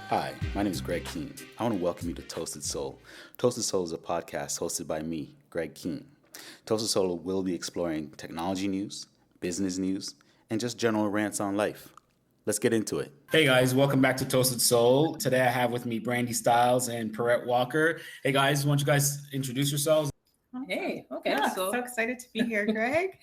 Hi, my name is Greg Keene. I want to welcome you to Toasted Soul. Toasted Soul is a podcast hosted by me, Greg Keene. Toasted Soul will be exploring technology news, business news, and just general rants on life. Let's get into it. Hey guys, welcome back to Toasted Soul. Today I have with me Brandii Styles and Pierrette Walker. Hey guys, why don't you guys introduce yourselves? Hey, okay. Yeah, so excited to be here, Greg.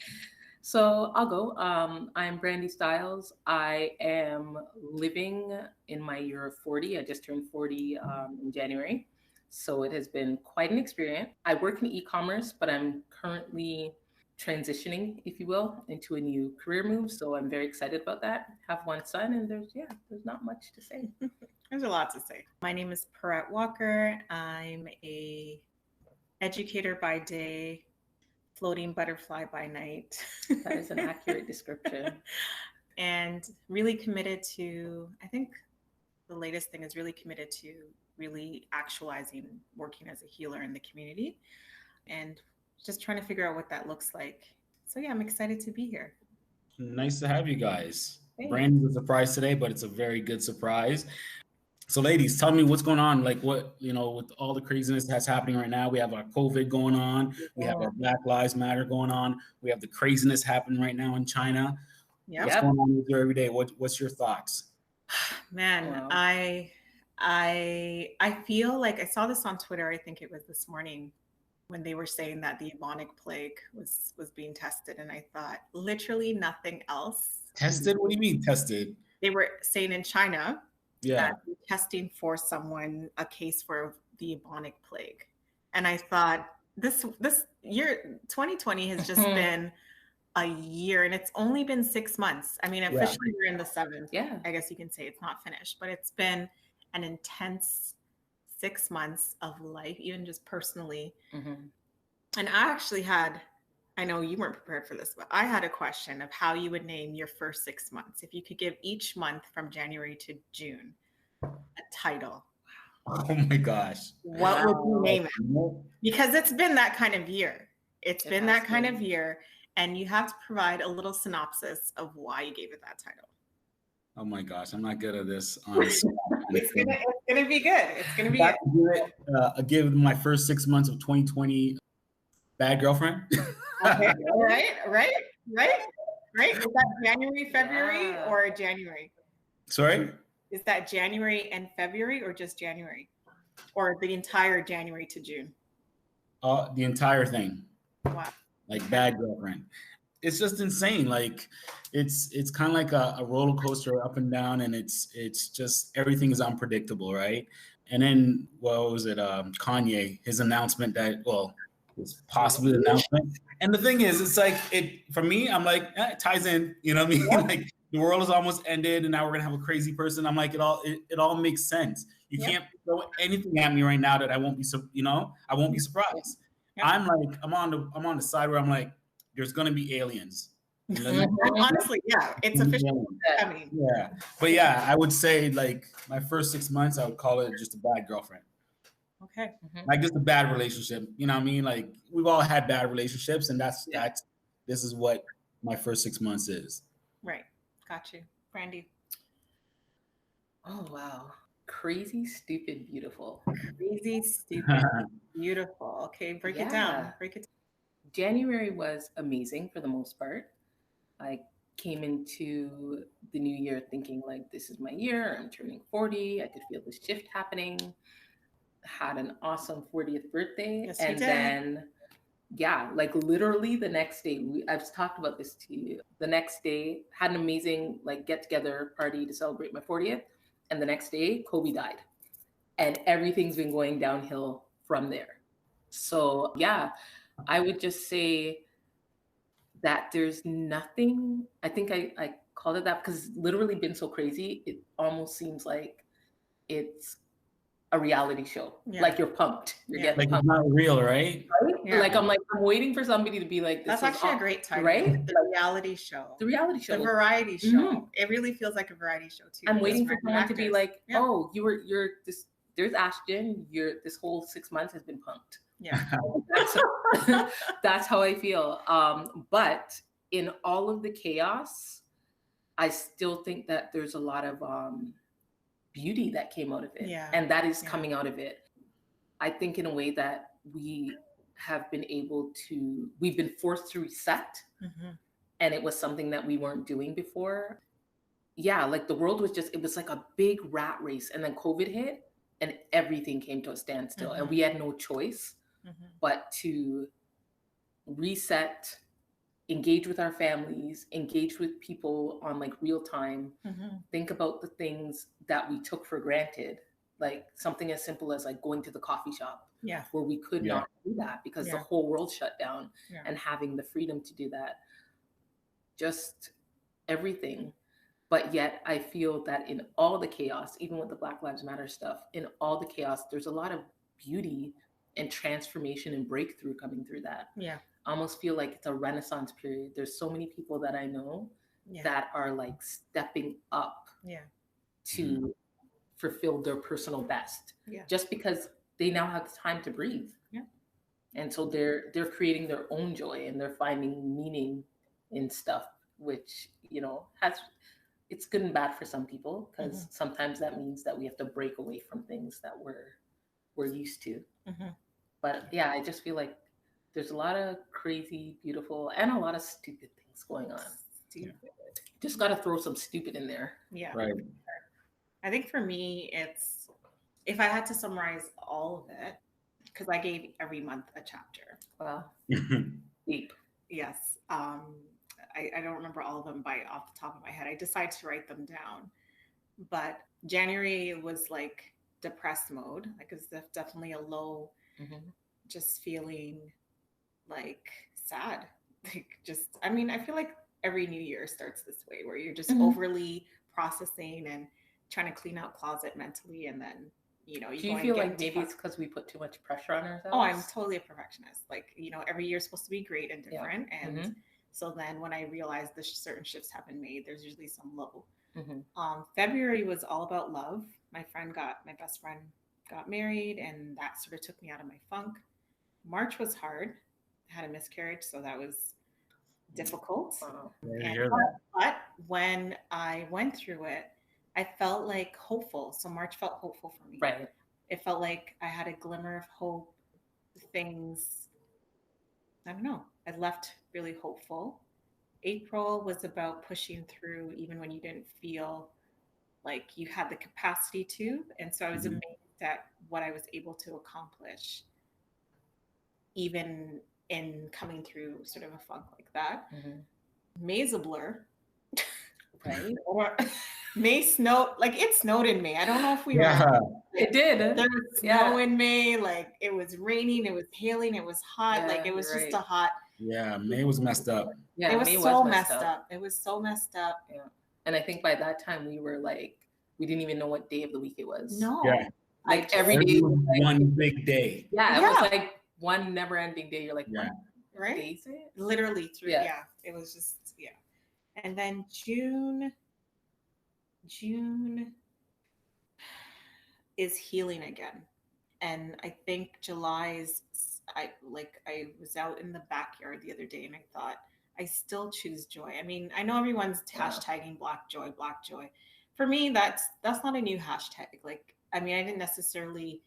So I'll go. I'm Brandii Styles. I am living in my year of 40. I just turned 40 in January. So it has been quite an experience. I work in e-commerce, but I'm currently transitioning, if you will, into a new career move. So I'm very excited about that. Have one son, and there's not much to say. There's a lot to say. My name is Pierrette Walker. I'm a educator by day, floating butterfly by night. That is an accurate description. And really committed to, I think the latest thing is really committed to really actualizing working as a healer in the community and just trying to figure out what that looks like. So yeah, I'm excited to be here. Nice to have you guys. Thanks. Brandii's a surprise today, but it's a very good surprise. So ladies, tell me what's going on, like what, with all the craziness that's happening right now. We have our COVID going on. We have our Black Lives Matter going on. We have the craziness happening right now in China. Yeah. What's going on with you every day? What's your thoughts? Man, Wow. I feel like I saw this on Twitter. I think it was this morning when they were saying that the bubonic plague was being tested. And I thought literally nothing else. Tested? What do you mean tested? They were saying in China, Yeah. that they're testing for someone a case for the bubonic plague. And I thought this year 2020 has just been a year, and it's only been 6 months. I mean, officially we're in the 7th. Yeah. I guess you can say it's not finished, but it's been an intense 6 months of life, even just personally. Mm-hmm. And I actually had, I know you weren't prepared for this, but I had a question of how you would name your first 6 months. If you could give each month from January to June a title, Oh my gosh. what would you name it? Because it's been that kind of year. It's It been has that kind been. of year. And you have to provide a little synopsis of why you gave it that title. Oh my gosh, I'm not good at this. Honestly. It's gonna be good. It's gonna be good. I give my first 6 months of 2020 bad girlfriend. Okay. Right. Is that January, February, Yeah. or January? Sorry? Is that January and February, or just January? Or the entire January to June? The entire thing. Wow. Like bad girlfriend. It's just insane. Like it's kind of like a roller coaster up and down, and it's just everything is unpredictable, right? And then what was it? Kanye, his announcement that was possibly an announcement. And the thing is, it's like for me, I'm like, it ties in, you know what I mean? Like the world is almost ended and now we're gonna have a crazy person. I'm like, it all makes sense. You can't throw anything at me right now that I won't be I won't be surprised. Yep. I'm like, I'm on the side where I'm like, there's gonna be aliens. Honestly, yeah, it's official. Yeah. But yeah, I would say like my first 6 months, I would call it just a bad girlfriend. Okay. Like just a bad relationship. You know what I mean? Like we've all had bad relationships, and that's this is what my first 6 months is. Right. Got you. Brandii. Oh, wow. Crazy, stupid, beautiful. Crazy, stupid, beautiful. Okay, break it down. January was amazing for the most part. I came into the new year thinking like, this is my year. I'm turning 40. I could feel the shift happening. Had an awesome 40th birthday. Yes, and you did. then, like literally the next day, I've talked about this to you. The next day, had an amazing like get together party to celebrate my 40th. And the next day, Kobe died. And everything's been going downhill from there. So yeah, I would just say that there's nothing, I think I called it that because it's literally been so crazy. It almost seems like it's a reality show. Yeah. Like you're pumped. You're getting Like pumped. it's not real, right? Right? Yeah. Like I'm waiting for somebody to be like, this That's is actually a great title, right? The reality show. The reality show. The variety show. Mhm. It really feels like a variety show too. I'm with waiting for random someone to be actors. like, Yeah. oh, you're this. There's Ashton. This whole 6 months has been pumped. Yeah. That's how I feel. But in all of the chaos, I still think that there's a lot of beauty that came out of it, Yeah. and that is Yeah. coming out of it. I think in a way that we have been we've been forced to reset, Mhm. and it was something that we weren't doing before. Yeah, like the world was it was like a big rat race, and then COVID hit and everything came to a standstill, and we had no choice but to reset, engage with our families, engage with people on like real time, think about the things that we took for granted, like something as simple as like going to the coffee shop, Yeah. where we could not do that because the whole world shut down, and having the freedom to do that, just everything. But yet I feel that in all the chaos, even with the Black Lives Matter stuff, in all the chaos, there's a lot of beauty and transformation and breakthrough coming through that. Yeah. I almost feel like it's a renaissance period. There's so many people that I know that are like stepping up to fulfill their personal best, just because they now have the time to breathe. Yeah. And so they're creating their own joy, and they're finding meaning in stuff, which, it's good and bad for some people, because sometimes that means that we have to break away from things that we're used to. But yeah, I just feel like there's a lot of crazy, beautiful, and a lot of stupid things going on. Just got to throw some stupid in there. Yeah. Right. I think for me, it's, if I had to summarize all of it, because I gave every month a chapter. Wow. Deep. Yes. I don't remember all of them off the top of my head. I decided to write them down. But January was like depressed mode. Like it's definitely a low, just feeling like sad. Like I feel like every new year starts this way, where you're just overly processing and trying to clean out closet mentally, and then do you feel like maybe it's because we put too much pressure on ourselves? Oh, I'm totally a perfectionist. Like every year is supposed to be great and different, and so then when I realized the certain shifts have been made, there's usually some low. February was all about love. My best friend got married, and that sort of took me out of my funk. March was hard. I had a miscarriage, so that was difficult. But when I went through it, I felt like hopeful. So March felt hopeful for me. Right. It felt like I had a glimmer of hope. Things, I don't know, I left really hopeful. April was about pushing through even when you didn't feel like you had the capacity to. And so I was amazed at what I was able to accomplish, even in coming through sort of a funk like that. May's a blur. Right? Or May snowed, like it snowed in May. I don't know if we were. It did. There was snow in May, like it was raining, it was hailing, it was hot, like it was just a hot. Yeah, May was messed up. Yeah, it was so messed up. It was so messed up. Yeah. And I think by that time we were like, we didn't even know what day of the week it was. No. Yeah. Like every day was like, one big day. Yeah, it was like one never ending day. You're like, what right? Day is it? Literally through, it was just, And then June is healing again. And I think July is, I was out in the backyard the other day and I thought, I still choose joy. I mean, I know everyone's hashtagging Black joy. For me, that's not a new hashtag. Like, I mean, I didn't necessarily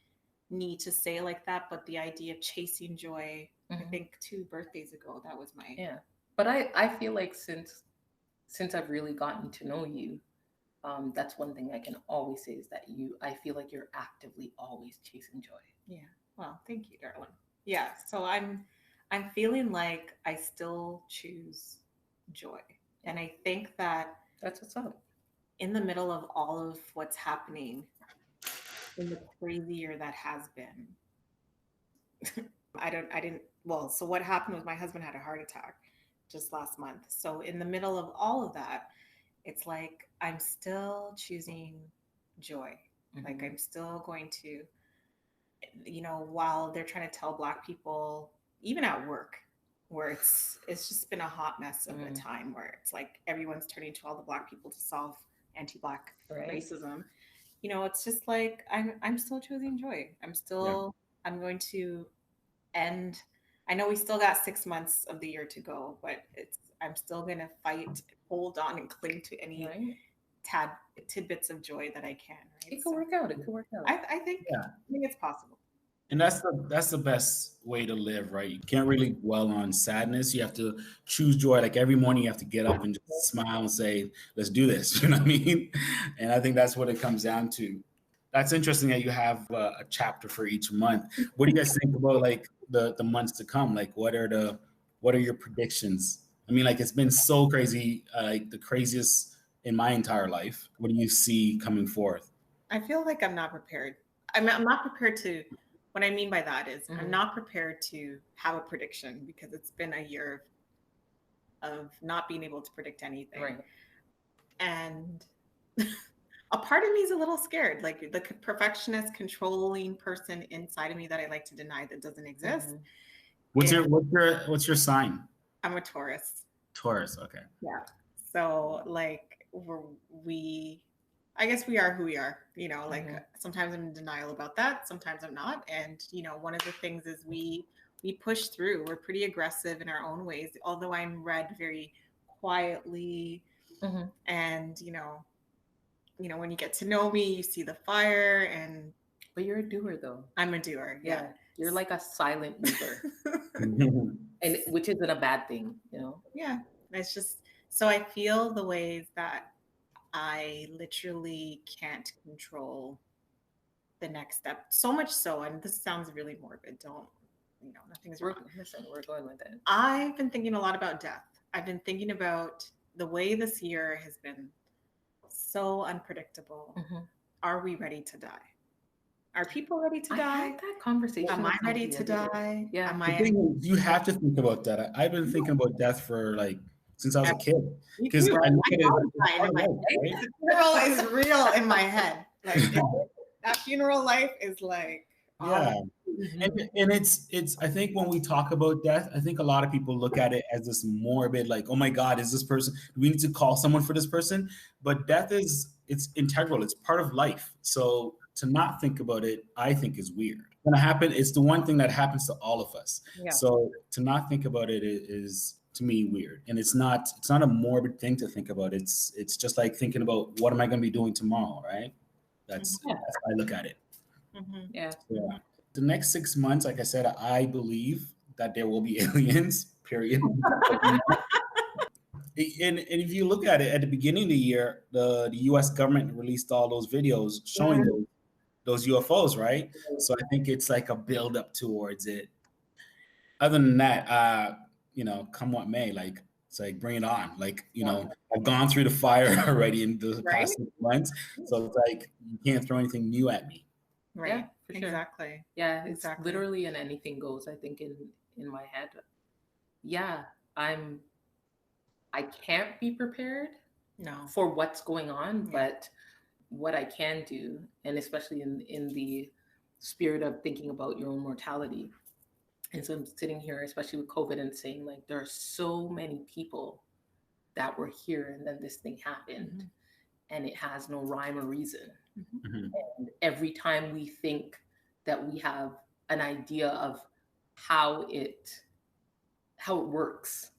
need to say it like that, but the idea of chasing joy, I think 2 birthdays ago, that was my... Yeah. But I feel like since I've really gotten to know you, that's one thing I can always say is that I feel like you're actively always chasing joy. Yeah. Well, thank you, darling. Yeah. So I'm feeling like I still choose joy. And I think that that's what's up. In the middle of all of what's happening, in the crazy year that has been, so what happened was my husband had a heart attack just last month. So in the middle of all of that, it's like I'm still choosing joy. Like I'm still going to while they're trying to tell Black people, even at work, where it's just been a hot mess of a time where it's like everyone's turning to all the Black people to solve anti-Black racism. It's just like I'm still choosing joy. I'm going to end. I know we still got 6 months of the year to go, but I'm still going to fight, hold on, and cling to any tidbits of joy that I can. Right? It could work out. It could work out. I think it's possible. And that's the best way to live, right? You can't really dwell on sadness. You have to choose joy. Like every morning you have to get up and just smile and say, let's do this. You know what I mean? And I think that's what it comes down to. That's interesting that you have a chapter for each month. What do you guys think about like the months to come? Like what are your predictions? I mean, like it's been so crazy, like the craziest in my entire life. What do you see coming forth? I feel like I'm not prepared. I'm not prepared to. What I mean by that is I'm not prepared to have a prediction because it's been a year of not being able to predict anything. Right. And a part of me is a little scared, like the perfectionist, controlling person inside of me that I like to deny that doesn't exist. What's your sign? I'm a Taurus. Taurus, okay. Yeah. So like I guess we are who we are, sometimes I'm in denial about that. Sometimes I'm not. And, one of the things is we push through. We're pretty aggressive in our own ways, although I'm read very quietly. And, when you get to know me, you see the fire But you're a doer though. I'm a doer. Yeah. You're like a silent mover. And which isn't a bad thing, Yeah. It's just, so I feel the ways that I literally can't control the next step. So much so, and this sounds really morbid. Nothing's wrong. We're going with it. I've been thinking a lot about death. I've been thinking about the way this year has been so unpredictable. Are we ready to die? Are people ready to die? I had that conversation. Am I ready to die? Yeah. You have to think about that. I've been thinking about death for since I was a kid. Because I look at it, funeral is real in my head. Like that funeral life is like and it's I think when we talk about death, I think a lot of people look at it as this morbid, like, oh my God, is this person, do we need to call someone for this person? But death it's integral, it's part of life. So to not think about it, I think is weird. When it happens, it's the one thing that happens to all of us. Yeah. So to not think about it is to me weird. And it's not a morbid thing to think about. It's just like thinking about what am I going to be doing tomorrow, right? That's how I look at it. Yeah. The next 6 months, like I said, I believe that there will be aliens, period. And if you look at it, at the beginning of the year, the US government released all those videos showing those UFOs, right? So I think it's like a build up towards it. Other than that, come what may, it's like bring it on. I've gone through the fire already in the past 6 months. So it's like you can't throw anything new at me. Right. Yeah, for sure. Exactly. Yeah, it's literally an anything goes, I think, in my head. Yeah, I can't be prepared for what's going on, but what I can do, and especially in the spirit of thinking about your own mortality. And so I'm sitting here, especially with COVID, and saying like, there are so many people that were here and then this thing happened and it has no rhyme or reason. And every time we think that we have an idea of how it works,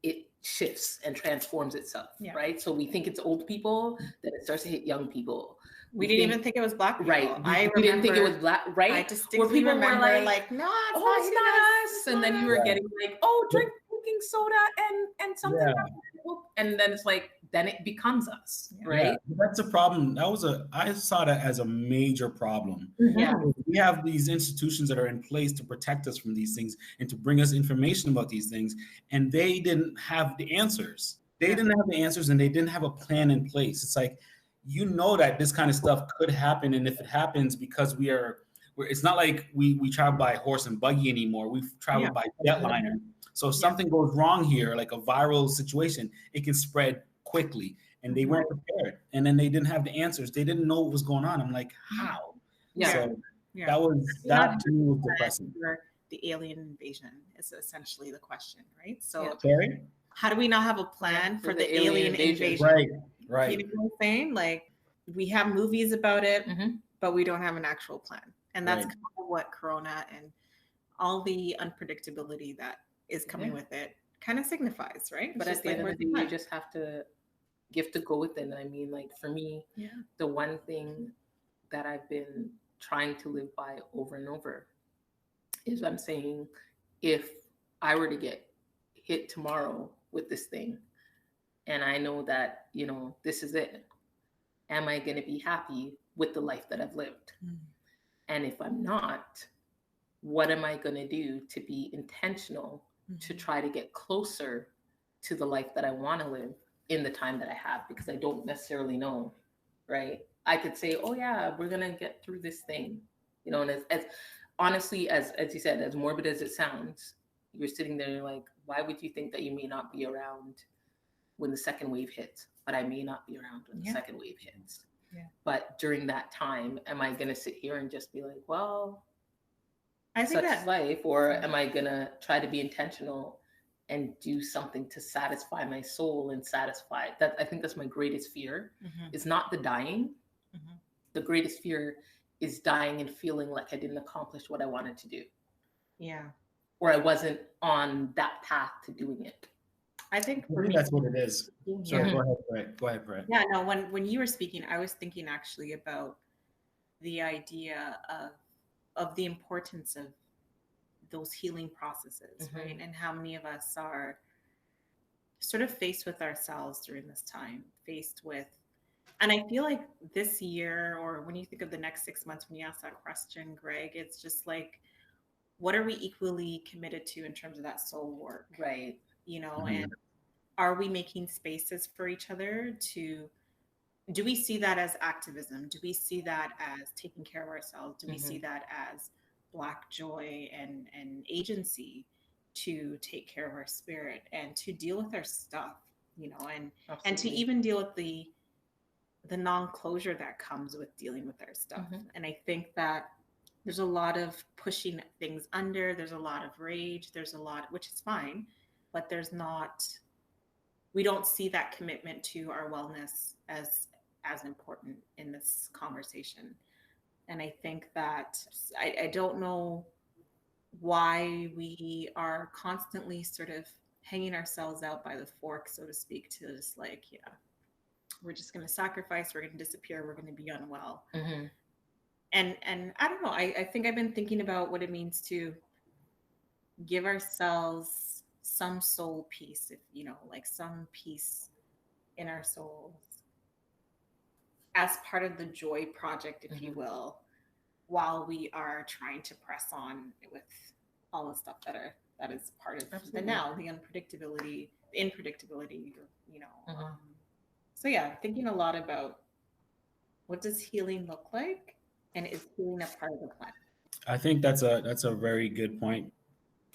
it shifts and transforms itself, right? So we think it's old people, then it starts to hit young people. We didn't even think it was Black people. Right. We didn't think it was Black, right? I distinctly remember like, no, it's not us. And then you were getting like, oh, drinking soda and something. And then it's like, then it becomes us, right? Yeah, that's a problem. I saw that as a major problem. Yeah. We have these institutions that are in place to protect us from these things and to bring us information about these things. And they didn't have the answers. They didn't have the answers and they didn't have a plan in place. It's like, that this kind of stuff could happen. And if it happens, because it's not like we travel by horse and buggy anymore. We travel by jetliner. So if something goes wrong here, like a viral situation, it can spread quickly. And they weren't prepared. And then they didn't have the answers. They didn't know what was going on. I'm like, how? Yeah. So Yeah. That to me was depressing. The alien invasion is essentially the question, right? So Yeah. Sorry? how do we not have a plan for the alien invasion? Right. You know what I'm saying? Like, we have movies about it, Mhm. but we don't have an actual plan. And that's Right. kind of what Corona and all the unpredictability that is coming with it kind of signifies, right? But It's at the just end like, of the day, you just have to go with it. I mean, like for me, the one thing that I've been trying to live by over and over is I'm saying, if I were to get hit tomorrow with this thing, and I know that, you know, this is it, am I going to be happy with the life that I've lived? And if I'm not, what am I going to do to be intentional to try to get closer to the life that I want to live in the time that I have? Because I don't necessarily know, right? I could say, oh yeah, we're going to get through this thing, you know, and as honestly, as you said, as morbid as it sounds, you're sitting there and you're like, why would you think that you may not be around when the second wave hits? But I may not be around when the second wave hits. But during that time, am I going to sit here and just be like, well, I think that's life? Or am I going to try to be intentional and do something to satisfy my soul and satisfy that? I think that's my greatest fear, is not the dying. The greatest fear is dying and feeling like I didn't accomplish what I wanted to do. Yeah. Or I wasn't on that path to doing it. I think that's what it is. Sorry, go ahead, Pierrette. Yeah, no, when you were speaking, I was thinking actually about the idea of the importance of those healing processes, right? And how many of us are sort of faced with ourselves during this time, and I feel like this year, or when you think of the next 6 months, when you ask that question, Greg, it's just like, what are we equally committed to in terms of that soul work? Right. You know, and are we making spaces for each other do we see that as activism? Do we see that as taking care of ourselves? Do we see that as Black joy and agency to take care of our spirit and to deal with our stuff, you know, and to even deal with the non-closure that comes with dealing with our stuff. And I think that there's a lot of pushing things under, there's a lot of rage, there's a lot, which is fine, but we don't see that commitment to our wellness as important in this conversation. And I think that I don't know why we are constantly sort of hanging ourselves out by the fork, so to speak, to just like, we're just going to sacrifice, we're going to disappear, we're going to be unwell. And I don't know, I think I've been thinking about what it means to give ourselves some soul peace, if you know, like some peace in our souls as part of the joy project, if you will, while we are trying to press on with all the stuff that is part of the now, the unpredictability, the unpredictability, you know. So yeah, thinking a lot about what does healing look like, and is healing a part of the plan? I think that's a very good point.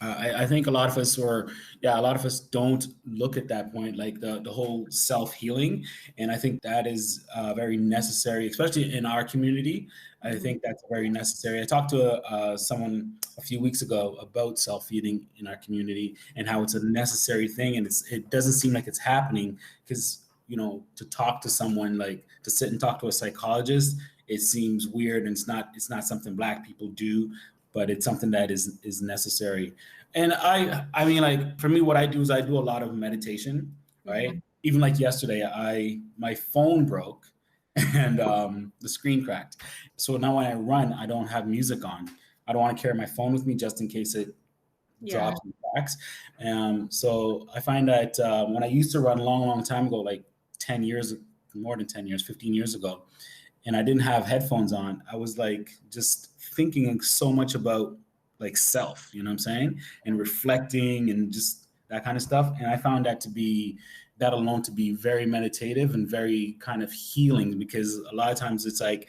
I think a lot of us don't look at that point, like the whole self-healing. And I think that is very necessary, especially in our community. I think that's very necessary. I talked to someone a few weeks ago about self-healing in our community and how it's a necessary thing. And it doesn't seem like it's happening because, you know, to talk to someone, like to sit and talk to a psychologist, it seems weird, and it's not something Black people do, but it's something that is necessary. And I mean, like for me, what I do is I do a lot of meditation, right? Even like yesterday, my phone broke and the screen cracked. So now when I run, I don't have music on. I don't want to carry my phone with me just in case it drops and cracks. So I find that when I used to run a long time ago, like 10 years, more than 10 years, 15 years ago, and I didn't have headphones on, I was like just thinking so much about like self, you know what I'm saying? And reflecting and just that kind of stuff. And I found that alone to be very meditative and very kind of healing, because a lot of times it's like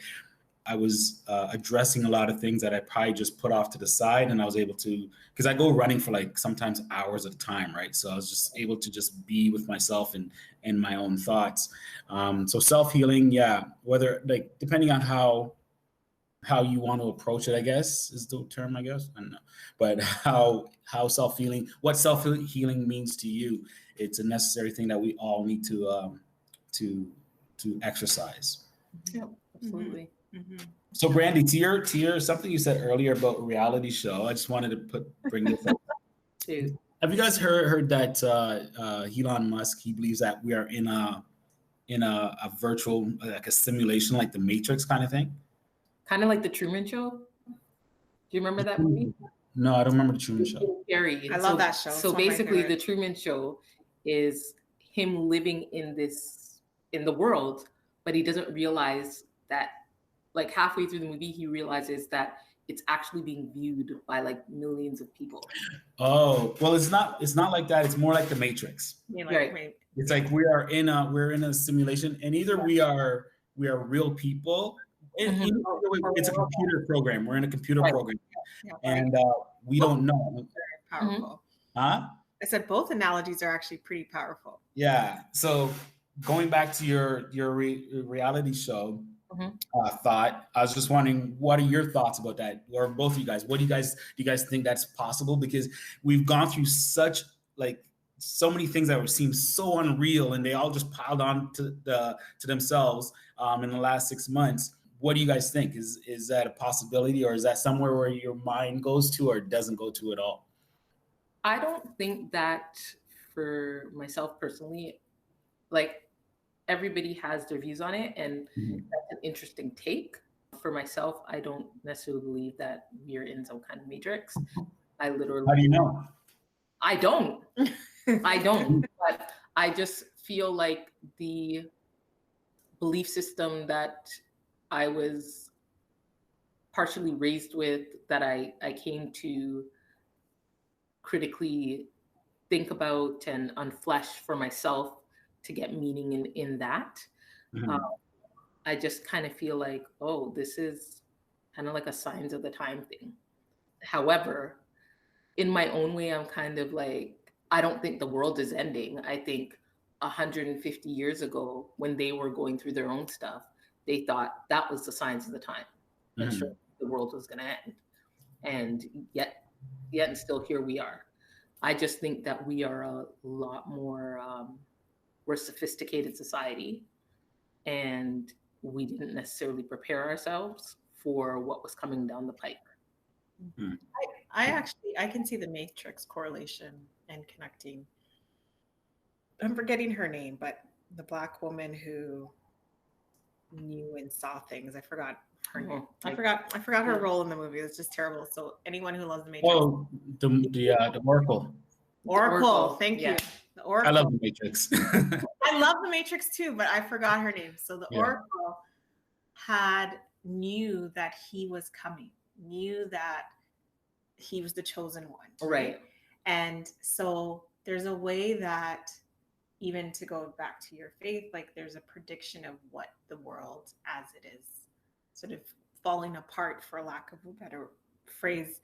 I was addressing a lot of things that I probably just put off to the side, and I was able to, because I go running for like sometimes hours at a time, right? So I was just able to just be with myself and my own thoughts. So self-healing, whether like depending on how how you want to approach it, I guess is the term, I guess. I don't know. But how self-healing, what self-healing means to you, it's a necessary thing that we all need to exercise. Yeah, absolutely. Mm-hmm. So Brandii, to your something you said earlier about reality show, I just wanted to bring this up. Too. Have you guys heard that Elon Musk, he believes that we are in a virtual, like a simulation, like the Matrix kind of thing? Kind of like the Truman Show. Do you remember that movie? No, I don't remember the Truman Show. Scary. I love that show. So basically, the Truman Show is him living in the world, but he doesn't realize that, like halfway through the movie, he realizes that it's actually being viewed by like millions of people. Oh, well, it's not like that. It's more like the Matrix. Yeah, Right. It's like we're in a simulation, and either we are real people. It's a computer program. We're in a computer program, and we don't know. Very powerful. Huh? I said both analogies are actually pretty powerful. Yeah. So going back to your reality show thought, I was just wondering, what are your thoughts about that, or both of you guys? Do you guys think that's possible? Because we've gone through so many things that seem so unreal, and they all just piled on to themselves in the last 6 months. What do you guys think? Is that a possibility, or is that somewhere where your mind goes to or doesn't go to at all? I don't think that, for myself personally, like everybody has their views on it, and that's an interesting take. For myself, I don't necessarily believe that we're in some kind of matrix. I literally. How do you know? I don't. But I just feel like the belief system that I was partially raised with, that I came to critically think about and unflesh for myself to get meaning in that. I just kind of feel like, oh, this is kind of like a signs of the time thing. However, in my own way, I'm kind of like, I don't think the world is ending. I think 150 years ago, when they were going through their own stuff, they thought that was the signs of the time. And sure, the world was going to end. And yet and still here we are. I just think that we are a lot more, we're a sophisticated society, and we didn't necessarily prepare ourselves for what was coming down the pipe. I can see the Matrix correlation and connecting. I'm forgetting her name, but the Black woman who knew and saw things. I forgot her name. I forgot her role in the movie. It's just terrible. So anyone who loves the Matrix. Oh, the Oracle. Oracle. Thank you. The Oracle. I love the Matrix. I love the Matrix too, but I forgot her name. So the Oracle knew that he was coming, knew that he was the chosen one. Right. And so there's a way that, even to go back to your faith, like there's a prediction of what the world as it is sort of falling apart, for lack of a better phrase.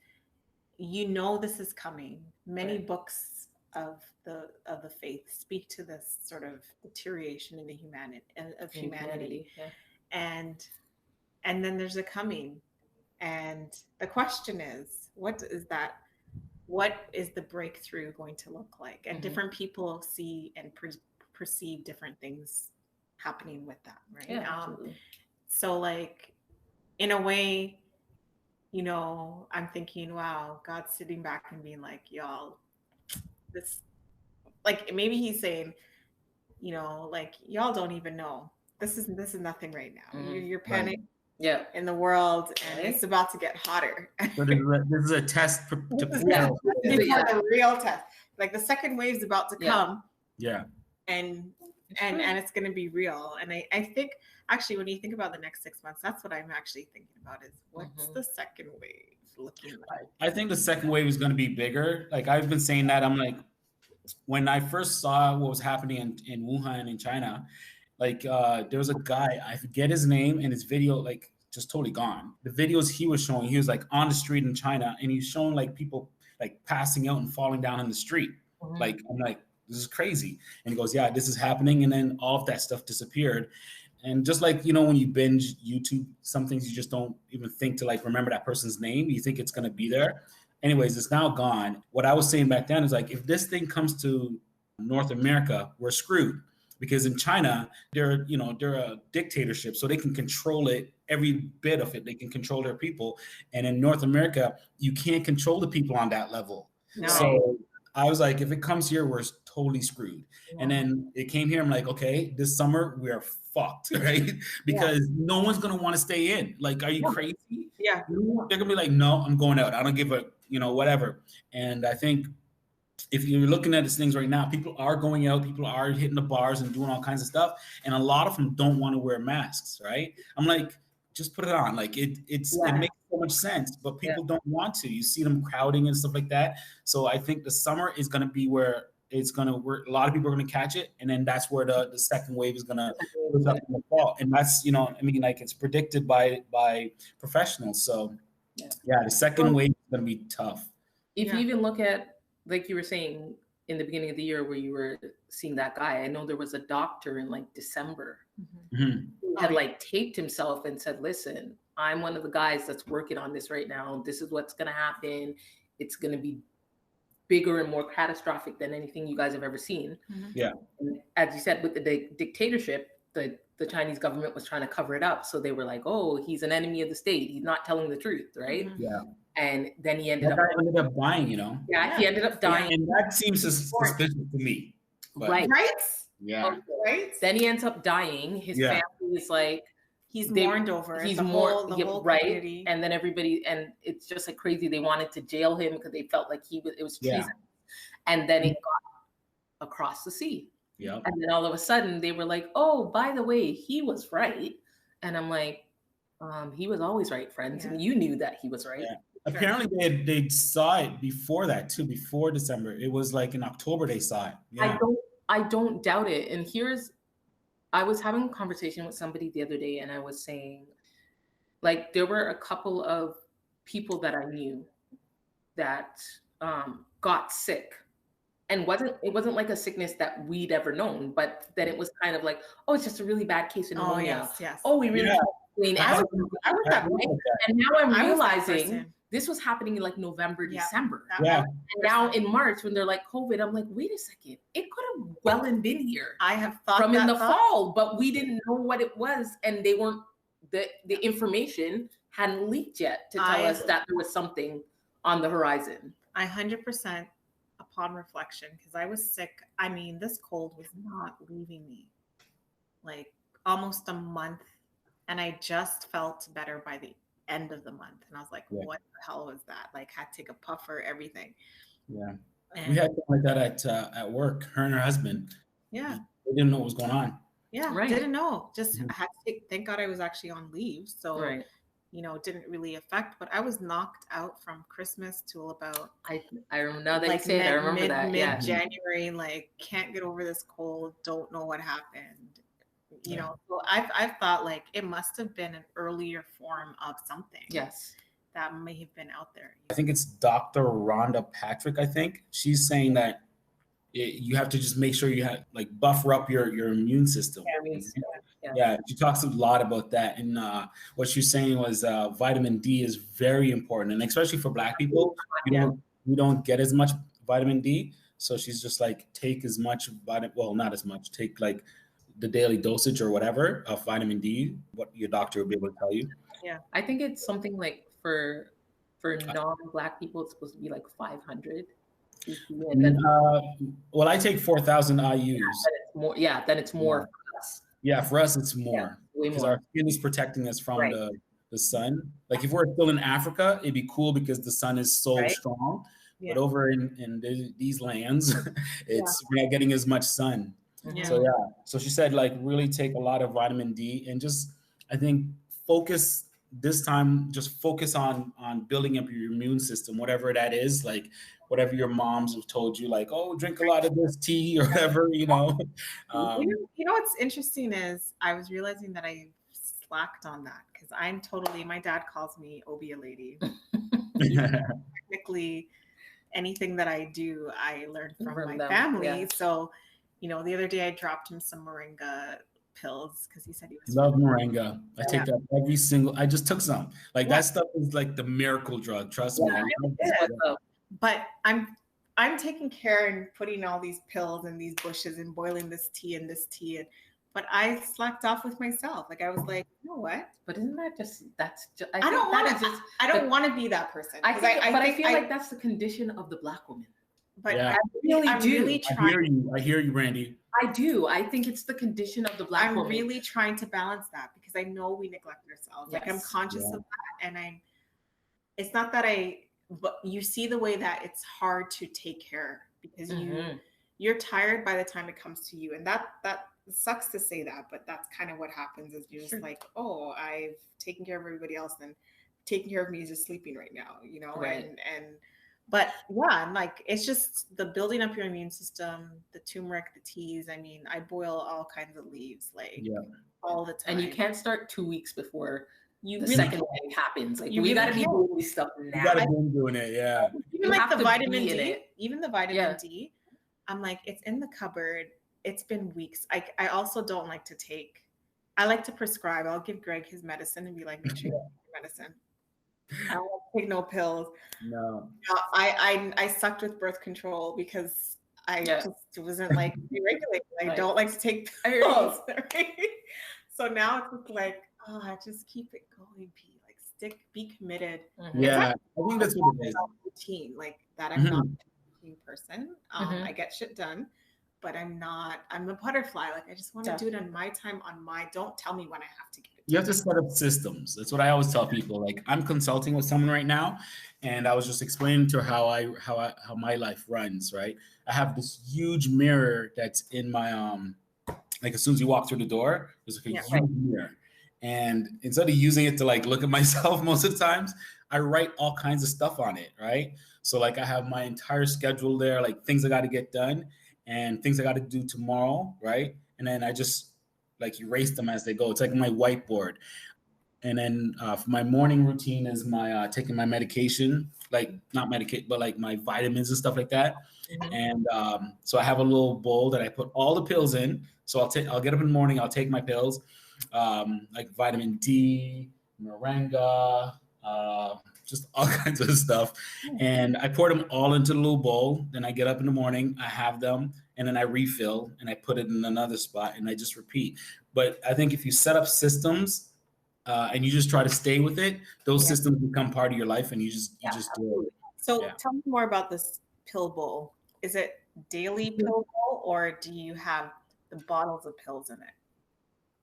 You know this is coming. Many books of the faith speak to this sort of deterioration in the humanity. Yeah. And then there's a coming. And the question is, what is the breakthrough going to look like? And different people see and perceive different things happening with that, right? Yeah, so like, in a way, you know, I'm thinking, wow, God's sitting back and being like, y'all, this, like, maybe he's saying, you know, like, y'all don't even know. This is nothing right now. You're panicking. Yeah, in the world, and it's about to get hotter. So this is a test to prepare. The real test. Like the second wave's about to come. Yeah. And it's going to be real. And I think actually, when you think about the next 6 months, that's what I'm actually thinking about is what's the second wave looking like? I think the second wave is going to be bigger. Like I've been saying that. I'm like, when I first saw what was happening in Wuhan in China, like there was a guy, I forget his name, and his video like just totally gone. The videos he was showing, he was like on the street in China, and he's showing like people like passing out and falling down in the street. Like I'm like, this is crazy. And he goes, yeah, this is happening. And then all of that stuff disappeared. And just like, you know, when you binge YouTube, some things you just don't even think to like remember that person's name. You think it's going to be there. Anyways, it's now gone. What I was saying back then is like, if this thing comes to North America, we're screwed. Because in China, they're a dictatorship, so they can control it, every bit of it. They can control their people. And in North America, you can't control the people on that level. No. So I was like, if it comes here, we're totally screwed. Yeah. And then it came here. I'm like, okay, this summer we are fucked, right? Because no one's gonna want to stay in. Like, are you crazy? Yeah. They're gonna be like, no, I'm going out. I don't give a, whatever. And I think if you're looking at these things right now, people are going out, people are hitting the bars and doing all kinds of stuff. And a lot of them don't want to wear masks, right? I'm like, just put it on. Like it makes so much sense, but people don't want to. You see them crowding and stuff like that. So I think the summer is going to be where a lot of people are going to catch it. And then that's where the second wave is going to push up in the fall. And that's, like it's predicted by professionals. So the second wave is going to be tough. If you even look at, like you were saying in the beginning of the year where you were seeing that guy, I know there was a doctor in like December who had like taped himself and said, listen, I'm one of the guys that's working on this right now. This is what's going to happen. It's going to be bigger and more catastrophic than anything you guys have ever seen. Yeah. And as you said, with the dictatorship, the Chinese government was trying to cover it up. So they were like, oh, he's an enemy of the state. He's not telling the truth, right? Yeah. And then he ended up dying, Yeah, he ended up dying. And that seems suspicious to me. But, right? Yeah. Right? Then he ends up dying. His family is like, he's mourned over. He's the whole right. community. And then everybody, and it's just like crazy. They wanted to jail him because they felt like it was treason. And then it got across the sea. Yeah. And then all of a sudden they were like, oh, by the way, he was right. And I'm like, he was always right, friends. And you knew that he was right. Yeah. Apparently they saw it before that too, before December. It was like in October they saw it. Yeah. I don't doubt it. And I was having a conversation with somebody the other day and I was saying, like, there were a couple of people that I knew that got sick. And it wasn't like a sickness that we'd ever known, but then it was kind of like, oh, it's just a really bad case of pneumonia. Yes. Oh, we really I was that way. And now I'm realizing this was happening in like November, December. Yeah. And now in March, when they're like COVID, I'm like, wait a second, it could have well and been here. I have thought from in the fall, but we didn't know what it was, and they weren't the information hadn't leaked yet to tell us that there was something on the horizon. 100% upon reflection, because I was sick. I mean, this cold was not leaving me, like almost a month, and I just felt better by the end of the month. And I was like, what the hell was that? Like, had to take a puffer, everything. Yeah. And we had something like that at work, her and her husband. Yeah. They didn't know what was going on. Yeah. Right. Didn't know. Just had to thank God I was actually on leave. So, didn't really affect, but I was knocked out from Christmas till about, I remember now that you say it, I remember that. Mid-January, like, can't get over this cold. Don't know what happened. So I've thought like it must have been an earlier form of something. Yes. That may have been out there. I think it's Dr. Rhonda Patrick, I think. She's saying that you have to just make sure you have like buffer up your immune system. Yeah, she talks a lot about that. And what she's saying was vitamin D is very important. And especially for Black people, we don't get as much vitamin D. So she's just like, take as much not as much, take like the daily dosage or whatever of vitamin D, what your doctor will be able to tell you. Yeah. I think it's something like for non-Black people, it's supposed to be like 500. Well, I take 4,000 IUs. Then it's more for us. Yeah, for us, it's more. Because our skin is protecting us from the sun. Like if we're still in Africa, it'd be cool because the sun is so strong. Yeah. But over in these lands, we're not getting as much sun. Yeah. So she said, like, really take a lot of vitamin D and just, I think, focus on building up your immune system, whatever that is, like whatever your moms have told you, like, oh, drink a lot of this tea or whatever, What's interesting is I was realizing that I slacked on that because my dad calls me Obia lady. Technically, anything that I do, I learned from my family. Yeah. So, the other day I dropped him some moringa pills because he said he was Love moringa. I Yeah. take that every single. I just took some. Like Yeah. that stuff is like the miracle drug. Trust me. Yeah, I it love is. this. So, But I'm taking care and putting all these pills and these bushes and boiling this tea and this tea. But I slacked off with myself. Like I was like, you know what? but isn't that just that's just? I don't want that to. is just. I don't want to be that person. I 'Cause think, but I think feel like that's the condition of the Black woman. But Yeah. I'm really I trying. hear you. I hear you, Brandii. I do. I think it's the condition of the Black I'm woman. really trying to balance that because I know we neglect ourselves. Like I'm Yes. conscious Yeah. of that, and it's not that but you see the way that it's hard to take care because Mhm. you're tired by the time it comes to you, and that sucks to say that, but that's kind of what happens. Is you're just Sure. like, oh, I've taken care of everybody else, and taking care of me is just sleeping right now, you know, Right. but yeah, and like it's just the building up your immune system, the turmeric, the teas. I mean, I boil all kinds of leaves, like Yeah. all the time. And you can't start 2 weeks before You the really second can't. wave happens. Like You we really got to be can't. doing this stuff You now. gotta be doing it. Yeah. Even You like have the to vitamin be in D, it. even the vitamin Yeah. D, I'm like, it's in the cupboard. It's been weeks. I also don't like to take. I like to prescribe. I'll give Greg his medicine and be like, make sure you take your medicine. I don't want to take no pills. No. I sucked with birth control because I just wasn't like regulated. I don't like to take pills. Right? So now it's just like, oh, just keep it going, P. Like be committed. Mhm. Yeah. I think that's what it is. Routine, like that. I'm not Mhm. a routine person. Mhm. I get shit done, but I'm a butterfly. Like I just want to do it on my time, don't tell me when I have to get it done. You have to set up systems. That's what I always tell people. Like I'm consulting with someone right now, and I was just explaining to her how my life runs. Right, I have this huge mirror that's in my like as soon as you walk through the door, there's like a huge mirror, and instead of using it to like look at myself most of the times, I write all kinds of stuff on it. Right, so like I have my entire schedule there, like things I got to get done and things I got to do tomorrow. Right, and then I just like erase them as they go. It's like my whiteboard. And then for my morning routine is my taking my medication, like not medicate, but like my vitamins and stuff like that. Mhm. And so I have a little bowl that I put all the pills in. So I'll get up in the morning, I'll take my pills, like vitamin D, moringa, just all kinds of stuff. And I pour them all into the little bowl. Then I get up in the morning, I have them, and then I refill and I put it in another spot and I just repeat. But I think if you set up systems and you just try to stay with it, those systems become part of your life and you just do it. So Yeah. tell me more about this pill bowl. Is it daily pill bowl or do you have the bottles of pills in it?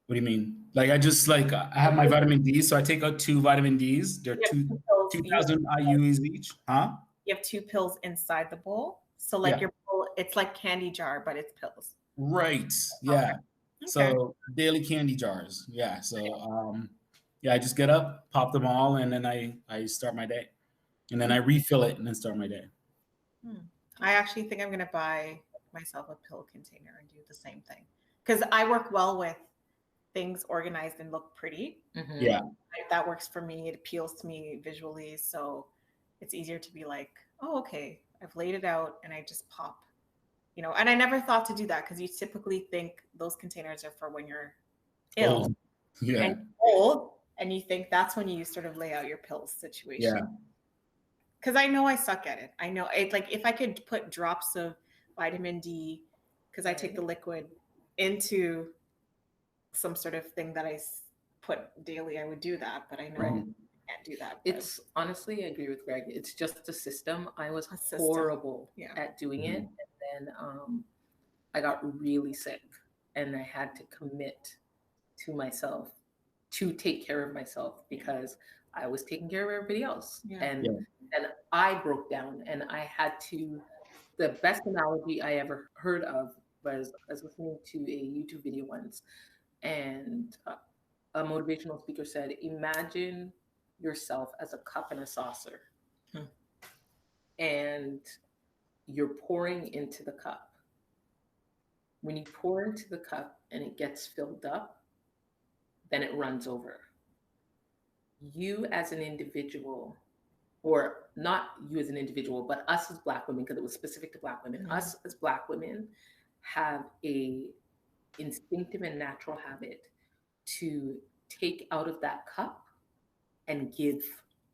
What do you mean? Like I just like I have my vitamin D, so I take out 2 vitamin Ds. They're You have 2,000 IUs each. Huh? You have 2 pills inside the bowl. So like your bowl, it's like candy jar, but it's pills. Right. Yeah. Okay. So daily candy jars. Yeah. So I just get up, pop them all, and then I start my day. And then I refill it and then start my day. I actually think I'm gonna buy myself a pill container and do the same thing. Because I work well with things organized and look pretty. Mhm. Yeah. That works for me. It appeals to me visually. So it's easier to be like, oh, okay, I've laid it out and I just pop, and I never thought to do that because you typically think those containers are for when you're ill and old, and you think that's when you sort of lay out your pills situation. Yeah. Because I know I suck at it. I know it. Like if I could put drops of vitamin D, because I take the liquid into some sort of thing that I put daily, I would do that. But I know I can't do that. It's honestly, I agree with Greg. It's just a system. I was horrible at doing it. And then I got really sick and I had to commit to myself to take care of myself because I was taking care of everybody else. And I broke down and I had to, the best analogy I ever heard of was I was listening to a YouTube video once and a motivational speaker said, imagine yourself as a cup and a saucer. And you're pouring into the cup. When you pour into the cup and it gets filled up, then it runs over. You as an individual, or not you as an individual, but us as Black women, because it was specific to Black women, us as Black women have a instinctive and natural habit to take out of that cup and give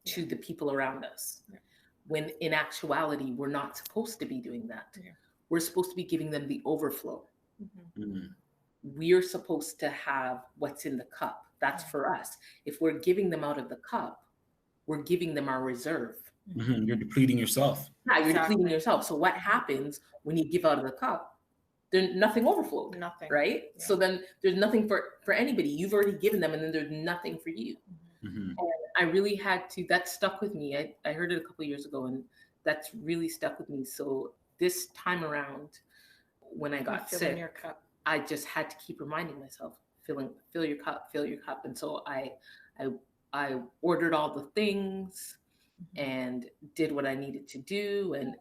to the people around us. Yeah. When in actuality, we're not supposed to be doing that. Yeah. We're supposed to be giving them the overflow. Mm. We're supposed to have what's in the cup. That's for us. If we're giving them out of the cup, we're giving them our reserve. Mhm. You're depleting yourself. Yeah, you're Exactly. depleting yourself. So what happens when you give out of the cup? Then nothing overflowed. Nothing. Right? Yeah. So then there's nothing for anybody. You've already given them, and then there's nothing for you. Mhm. And I really had to, that stuck with me. I heard it a couple of years ago, and that's really stuck with me. So this time around, when I got Fill sick, in your cup. I just had to keep reminding myself, fill your cup, fill your cup. And so I ordered all the things and did what I needed to do. And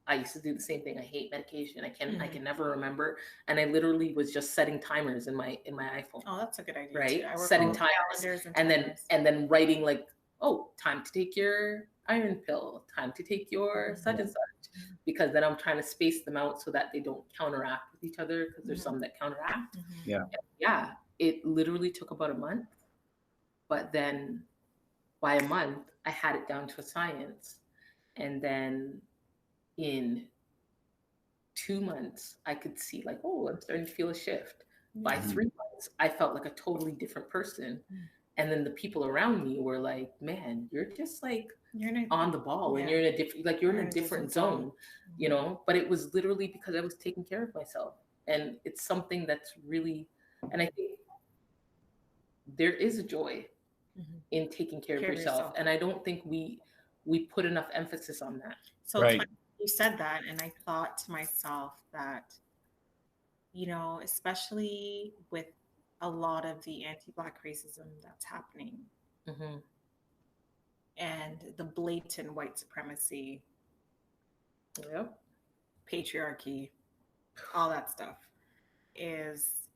I used to do the same thing. I hate medication. I can never remember. And I literally was just setting timers in my iPhone. Oh, that's a good idea. Right? Too. I work Setting on timers calendars and then writing like, oh, time to take your iron pill, time to take your such and such, because then I'm trying to space them out so that they don't counteract with each other, because there's some that counteract. Yeah. Yeah, it literally took about a month, but then by a month I had it down to a science, and then in 2 months I could see like, oh, I'm starting to feel a shift. By 3 months I felt like a totally different person. And then the people around me were like, man, you're just like on the ball, and you're in a different, like you're in a different zone, you know. But it was literally because I was taking care of myself. And it's something that's really, and I think there is a joy in taking care of yourself. And I don't think we put enough emphasis on that. So Right. you said that, and I thought to myself that, you know, especially with a lot of the anti-Black racism that's happening, and the blatant white supremacy, patriarchy, all that stuff, is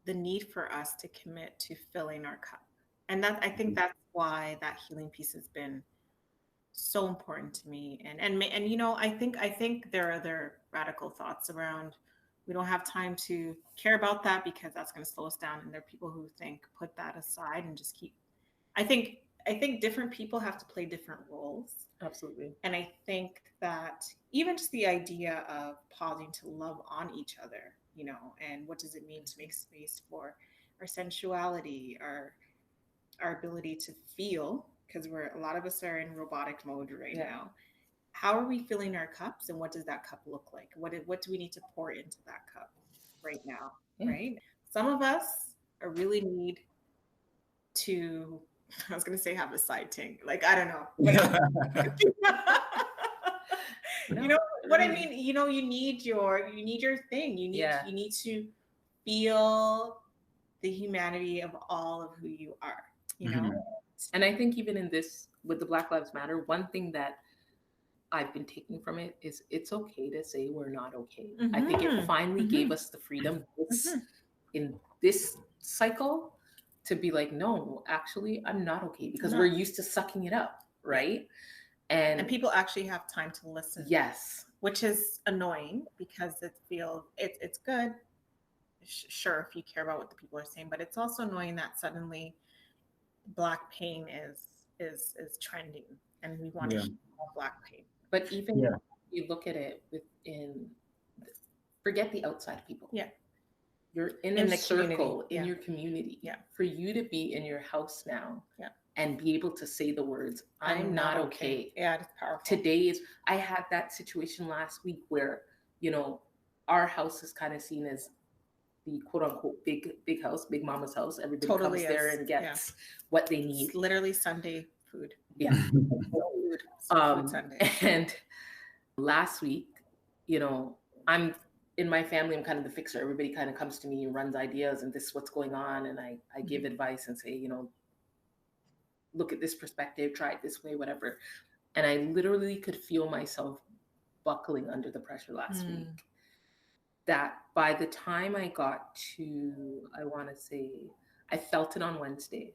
the need for us to commit to filling our cup. And that, I think that's why that healing piece has been so important to me. And you know, I think there are other radical thoughts around, we don't have time to care about that because that's going to slow us down. And there are people who think put that aside and just keep. I think different people have to play different roles. Absolutely. And I think that even just the idea of pausing to love on each other, you know, and what does it mean to make space for our sensuality, our ability to feel, because a lot of us are in robotic mode right now. How are we filling our cups, and what does that cup look like? What do we need to pour into that cup right now? Right? Some of us really need to, I was going to say, have a side tank. Like, I don't know. You know what I mean? You know, you need your thing. You need to feel the humanity of all of who you are, you know? And I think even in this, with the Black Lives Matter, one thing that I've been taking from it is it's okay to say we're not okay. I think it finally gave us the freedom in this cycle to be like, no, actually, I'm not okay, because we're used to sucking it up, right? And people actually have time to listen. Yes. Which is annoying, because it feels, it's good, sure, if you care about what the people are saying, but it's also annoying that suddenly Black pain is trending, and we want to hear about Black pain. But even if you look at it forget the outside people. Yeah. Your inner circle, in your community. Yeah. For you to be in your house now and be able to say the words, I'm not okay. Yeah, it's powerful. Today I had that situation last week where, you know, our house is kind of seen as the quote unquote big house, big mama's house. Everybody comes there and gets what they need. It's literally Sunday food. Yeah. Food Sunday. And last week, you know, I'm in my family, I'm kind of the fixer. Everybody kind of comes to me and runs ideas, and this is what's going on. And I give advice and say, you know, look at this perspective, try it this way, whatever. And I literally could feel myself buckling under the pressure last week. That by the time I got to, I want to say, I felt it on Wednesday.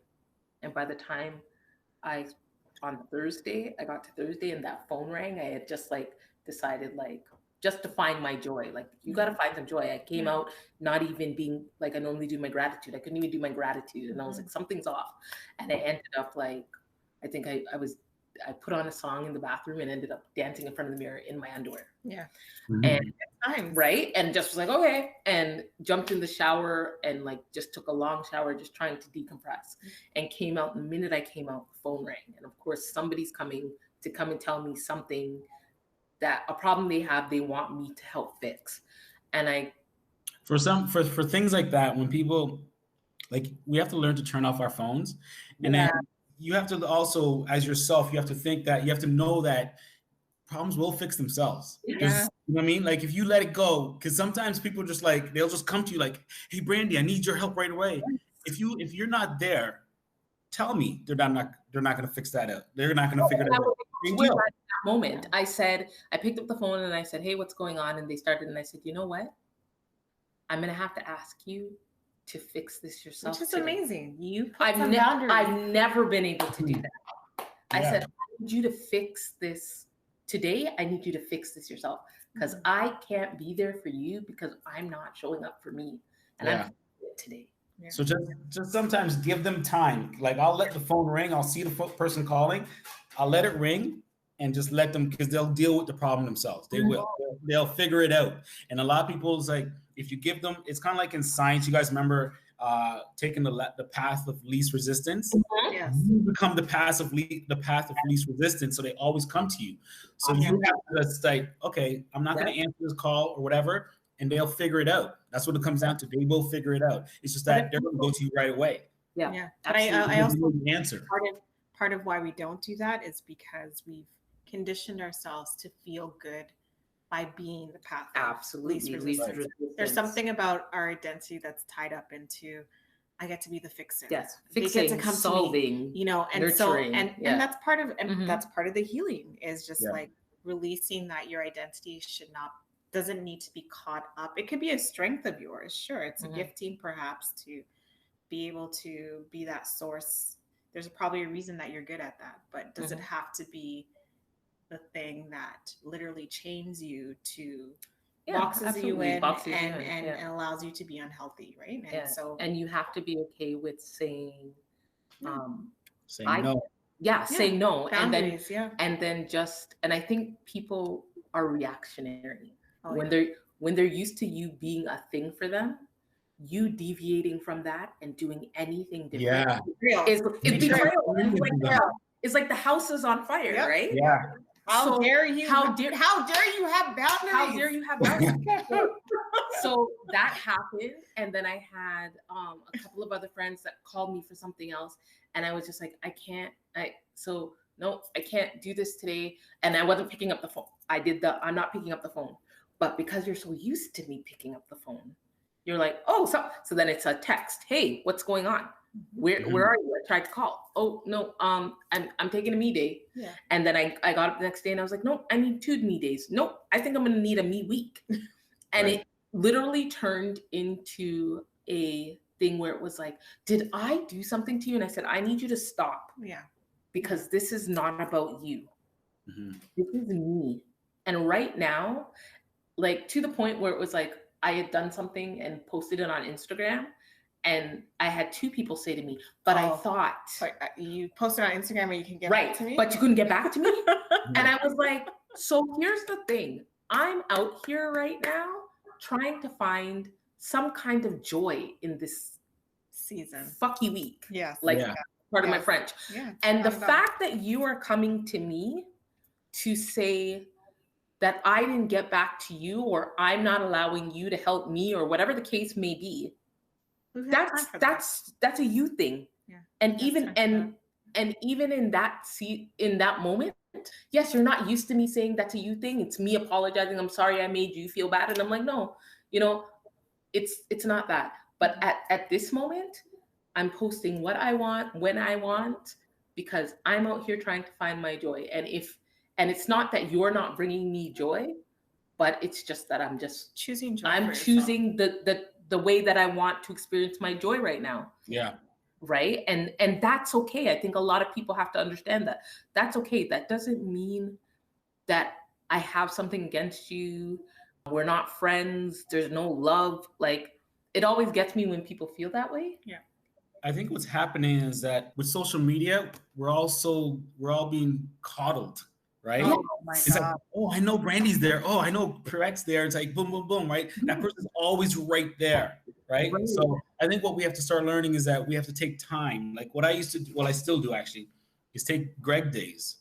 And by the time on Thursday, I got to Thursday and that phone rang, I had just like decided like, just to find my joy. Like, you got to find some joy. I came out not even being like I normally do my gratitude. I couldn't even do my gratitude. And I was like, something's off. And I ended up like, I think I put on a song in the bathroom and ended up dancing in front of the mirror in my underwear. Yeah. And right. And just was like, okay. And jumped in the shower and like just took a long shower, just trying to decompress, and came out. The minute I came out, the phone rang. And of course, somebody's coming to come and tell me something, that a problem they have, they want me to help fix. And for things like that, when people, like, we have to learn to turn off our phones. And then you have to also, as yourself, you have to think that you have to know that problems will fix themselves. Yeah. You know what I mean? Like, if you let it go, because sometimes people just like, they'll just come to you like, hey, Brandii, I need your help right away. If you're not there, tell me. They're not going to fix that out. They're not going to figure it out. They will. At that moment, I picked up the phone and I said, hey, what's going on? And they started, and I said, you know what? I'm going to have to ask you to fix this yourself. Which is today. Amazing. You put I've never been able to do that. I said, I need you to fix this today. I need you to fix this yourself, because I can't be there for you because I'm not showing up for me. And I'm doing it today. Yeah. So just sometimes give them time. Like, I'll let the phone ring. I'll see the person calling. I'll let it ring and just let them, because they'll deal with the problem themselves. They will. They'll figure it out. And a lot of people, is like, if you give them, it's kind of like in science. You guys remember taking the path of least resistance? Yes. You become the path of least resistance, so they always come to you. So you have to just like, okay, I'm not going to answer this call or whatever, and they'll figure it out. That's what it comes down to. They will figure it out. It's just that they're going to go to you right away. Yeah. But I also answer. Part of why we don't do that is because we've conditioned ourselves to feel good by being the path of least resistance. There's something about our identity that's tied up into, I get to be the fixer. Yes, fixing, they get to come solving, to me, and nurturing. And that's part of that's part of the healing, is just like releasing that your identity doesn't need to be caught up. It could be a strength of yours, sure. It's a gifting perhaps to be able to be that source. There's probably a reason that you're good at that, but does it have to be the thing that literally chains you to boxes you in and allows you to be unhealthy, right? And you have to be okay with saying no. Say no. Boundaries, and I think people are reactionary when they're used to you being a thing for them. You deviating from that and doing anything different is betrayal. It's like the house is on fire, right? Yeah. How dare you have boundaries? How dare you have boundaries? So that happened, and then I had a couple of other friends that called me for something else, and I was just like, I can't do this today, and I wasn't picking up the phone. I'm not picking up the phone, but because you're so used to me picking up the phone, you're like, oh, so then it's a text. Hey, what's going on? Where are you? I tried to call. Oh no, I'm taking a me day. Yeah. And then I got up the next day and I was like, no, I need 2 me days. Nope, I think I'm gonna need a me week. And it literally turned into a thing where it was like, did I do something to you? And I said, I need you to stop. Yeah. Because this is not about you. This is me. And right now, like, to the point where it was like I had done something and posted it on Instagram. And I had 2 people say to me, but I thought... Sorry, you posted on Instagram where you can get back to me? But you couldn't get back to me? And I was like, so here's the thing. I'm out here right now trying to find some kind of joy in this season. Fucky week. Yes. Part of my French. Yeah. And the fact that you are coming to me to say that I didn't get back to you, or I'm not allowing you to help me, or whatever the case may be, that's a you thing. Yeah. And even in that moment, yes, you're not used to me saying that's a you thing. It's me apologizing. I'm sorry I made you feel bad. And I'm like, no, it's not that. But at this moment, I'm posting what I want, when I want, because I'm out here trying to find my joy. And it's not that you're not bringing me joy, but it's just that I'm just choosing joy. I'm choosing the way that I want to experience my joy right now. Yeah. Right. And that's okay. I think a lot of people have to understand that. That's okay. That doesn't mean that I have something against you. We're not friends. There's no love. Like, it always gets me when people feel that way. Yeah. I think what's happening is that with social media, we're all being coddled, right? Oh my It's like, God. oh, I know Brandi's there. Oh, I know Pierrette's there. It's like boom, boom, boom, right? That person's always right there, right? Right. So I think what we have to start learning is that we have to take time. Like what I used to do, what I still do actually, is take Greg days.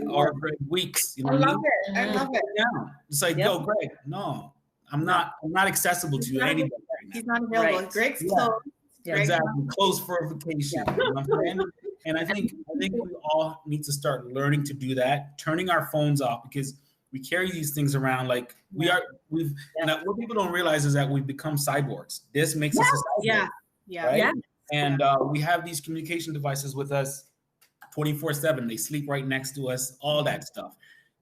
Or Greg weeks. You know I what I love mean? it. I love it. Yeah. It's like, Yep. yo, Greg, no, I'm not accessible to not anybody right now. He's not available. Right. Greg's Yeah. closed. Yeah. Greg's Exactly. Close for vacation. You know what I'm saying? And I think we all need to start learning to do that, turning our phones off, because we carry these things around like and what people don't realize is that we've become cyborgs. This makes us a cyborg. Yeah. Yeah. Right? Yeah. And we have these communication devices with us 24/7. They sleep right next to us, all that stuff.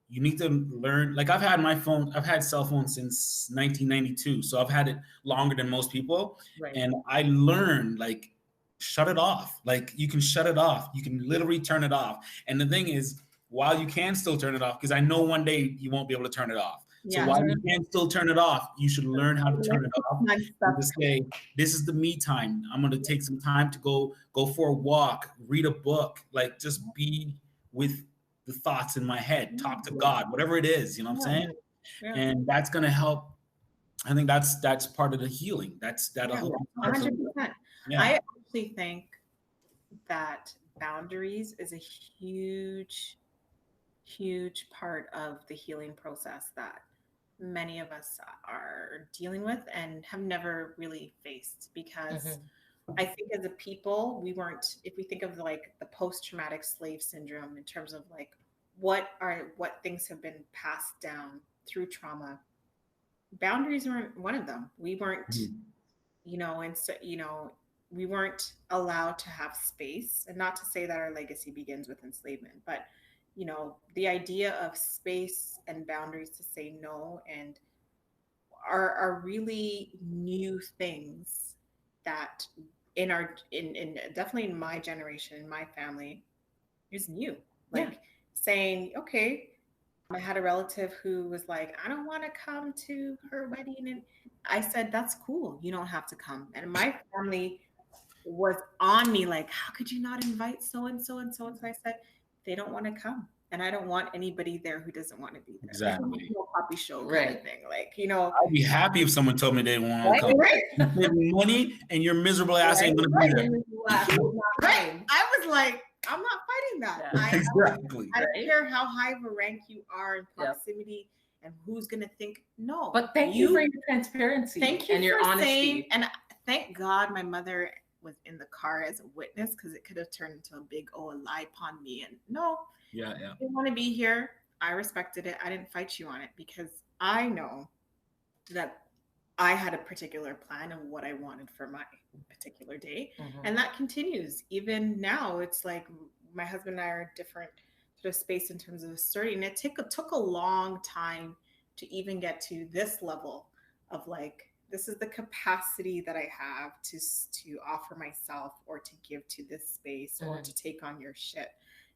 You need to learn. Like I've had cell phones since 1992. So I've had it longer than most people. Right. And I learned like, shut it off. Like you can shut it off. You can literally turn it off. And the thing is, while you can still turn it off, because I know one day you won't be able to turn it off. So Yeah. while you can still turn it off, you should learn how to turn it off. And to say, this is the me time. I'm going to take some time to go for a walk, read a book, like just be with the thoughts in my head, talk to God, whatever it is, you know what I'm saying? Yeah. And that's going to help. I think that's part of the healing. That'll help. 100%. Yeah. I actually think that boundaries is a huge, huge part of the healing process that many of us are dealing with and have never really faced, because I think as a people, if we think of like the post-traumatic slave syndrome in terms of like what things have been passed down through trauma, boundaries weren't one of them. We weren't, we weren't allowed to have space. And not to say that our legacy begins with enslavement, but the idea of space and boundaries to say no and are really new things that in definitely in my generation, in my family, is new. Like saying, okay, I had a relative who was like, I don't want to come to her wedding. And I said, that's cool. You don't have to come. And my family was on me like, how could you not invite so-and-so and so-and-so? I said, they don't want to come. And I don't want anybody there who doesn't want to be there. Exactly. No puppy show kind of thing. Like, I'd be happy if someone told me they didn't want to come. Right. You give me money and your miserable ass ain't going to be there. Right. I was like, I'm not fighting that. Yeah. Exactly. I don't care how high of a rank you are in proximity and who's going to think, no. But thank you for your transparency. Thank you and your honesty. Saying, and thank God my mother was in the car as a witness, because it could have turned into a big a lie upon me. And no, yeah. I didn't want to be here. I respected it. I didn't fight you on it, because I know that I had a particular plan of what I wanted for my particular day. And that continues. Even now, it's like my husband and I are different sort of space in terms of asserting. It took a long time to even get to this level of like, this is the capacity that I have to offer myself or to give to this space or to take on your shit.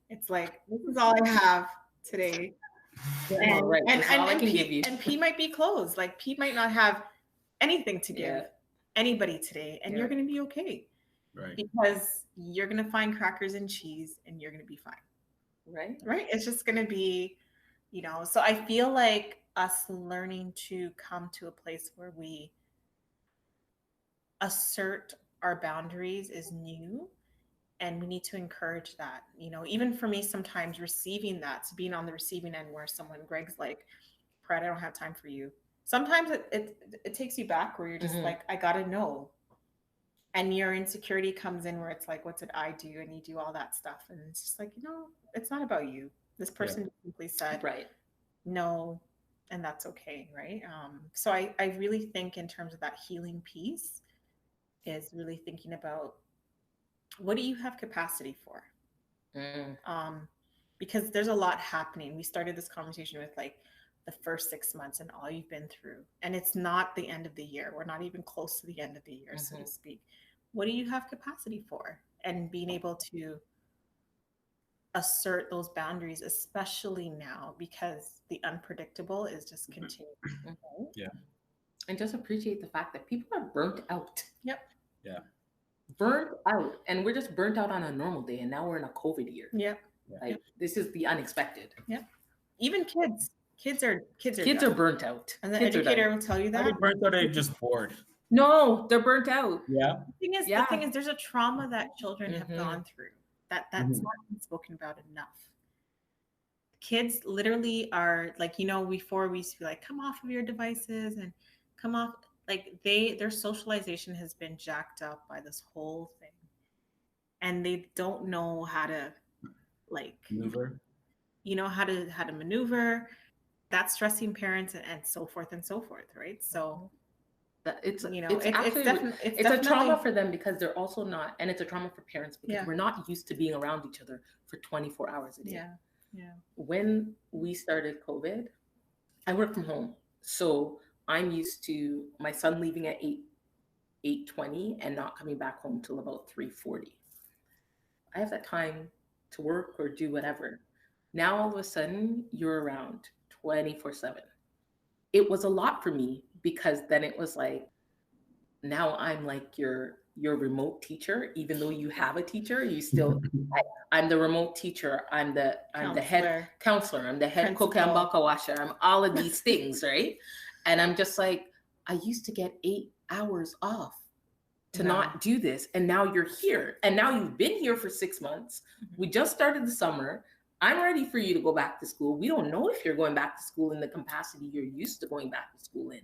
It's like, this is all I have today. And P might be closed. Like P might not have anything to give anybody today, and you're going to be okay. Right. Because you're going to find crackers and cheese and you're going to be fine. Right. It's just going to be, so I feel like us learning to come to a place where we assert our boundaries is new, and we need to encourage that. Even for me, sometimes receiving that, so being on the receiving end where Greg's like, Fred, I don't have time for you. Sometimes it takes you back where you're just like, I gotta know. And your insecurity comes in where it's like, what did I do? And you do all that stuff. And it's just like, it's not about you. This person simply said no, and that's okay. Right. So I really think in terms of that healing piece is really thinking about, what do you have capacity for? Because there's a lot happening. We started this conversation with like the first 6 months and all you've been through. And it's not the end of the year. We're not even close to the end of the year, so to speak. What do you have capacity for? And being able to assert those boundaries, especially now, because the unpredictable is just continuing. Mhm. Yeah. And just appreciate the fact that people are burnt out. Yep. Yeah. Burnt out. And we're just burnt out on a normal day. And now we're in a COVID year. Yep. Like, this is the unexpected. Yep. Even kids are Kids are burnt out. And the Kids are educator done. will tell you Are that. they burnt out or are they just bored? No, they're burnt out. Yeah. The thing is, there's a trauma that children have Mhm. gone through that's Mhm. not been spoken about enough. Kids literally are like, before we used to be like, come off of your devices and come off. Like their socialization has been jacked up by this whole thing, and they don't know how to Maneuver. how to maneuver. That's stressing parents and so forth and so forth, right? So It's actually it's a trauma for them because they're also not, and it's a trauma for parents because we're not used to being around each other for 24 hours a day. Yeah. When we started COVID, I work from home, so I'm used to my son leaving at 8:20 and not coming back home till about 3:40. I have that time to work or do whatever. Now all of a sudden you're around 24/7. It was a lot for me because then it was like, now I'm like your remote teacher, even though you have a teacher, you still I'm the remote teacher, I'm the head counselor, I'm the head cook and baka washer, I'm all of these things, right? And I'm just like, I used to get 8 hours off to not do this, and now you're here, and now you've been here for 6 months. We just started the summer. I'm ready for you to go back to school. We don't know if you're going back to school in the capacity you're used to going back to school in.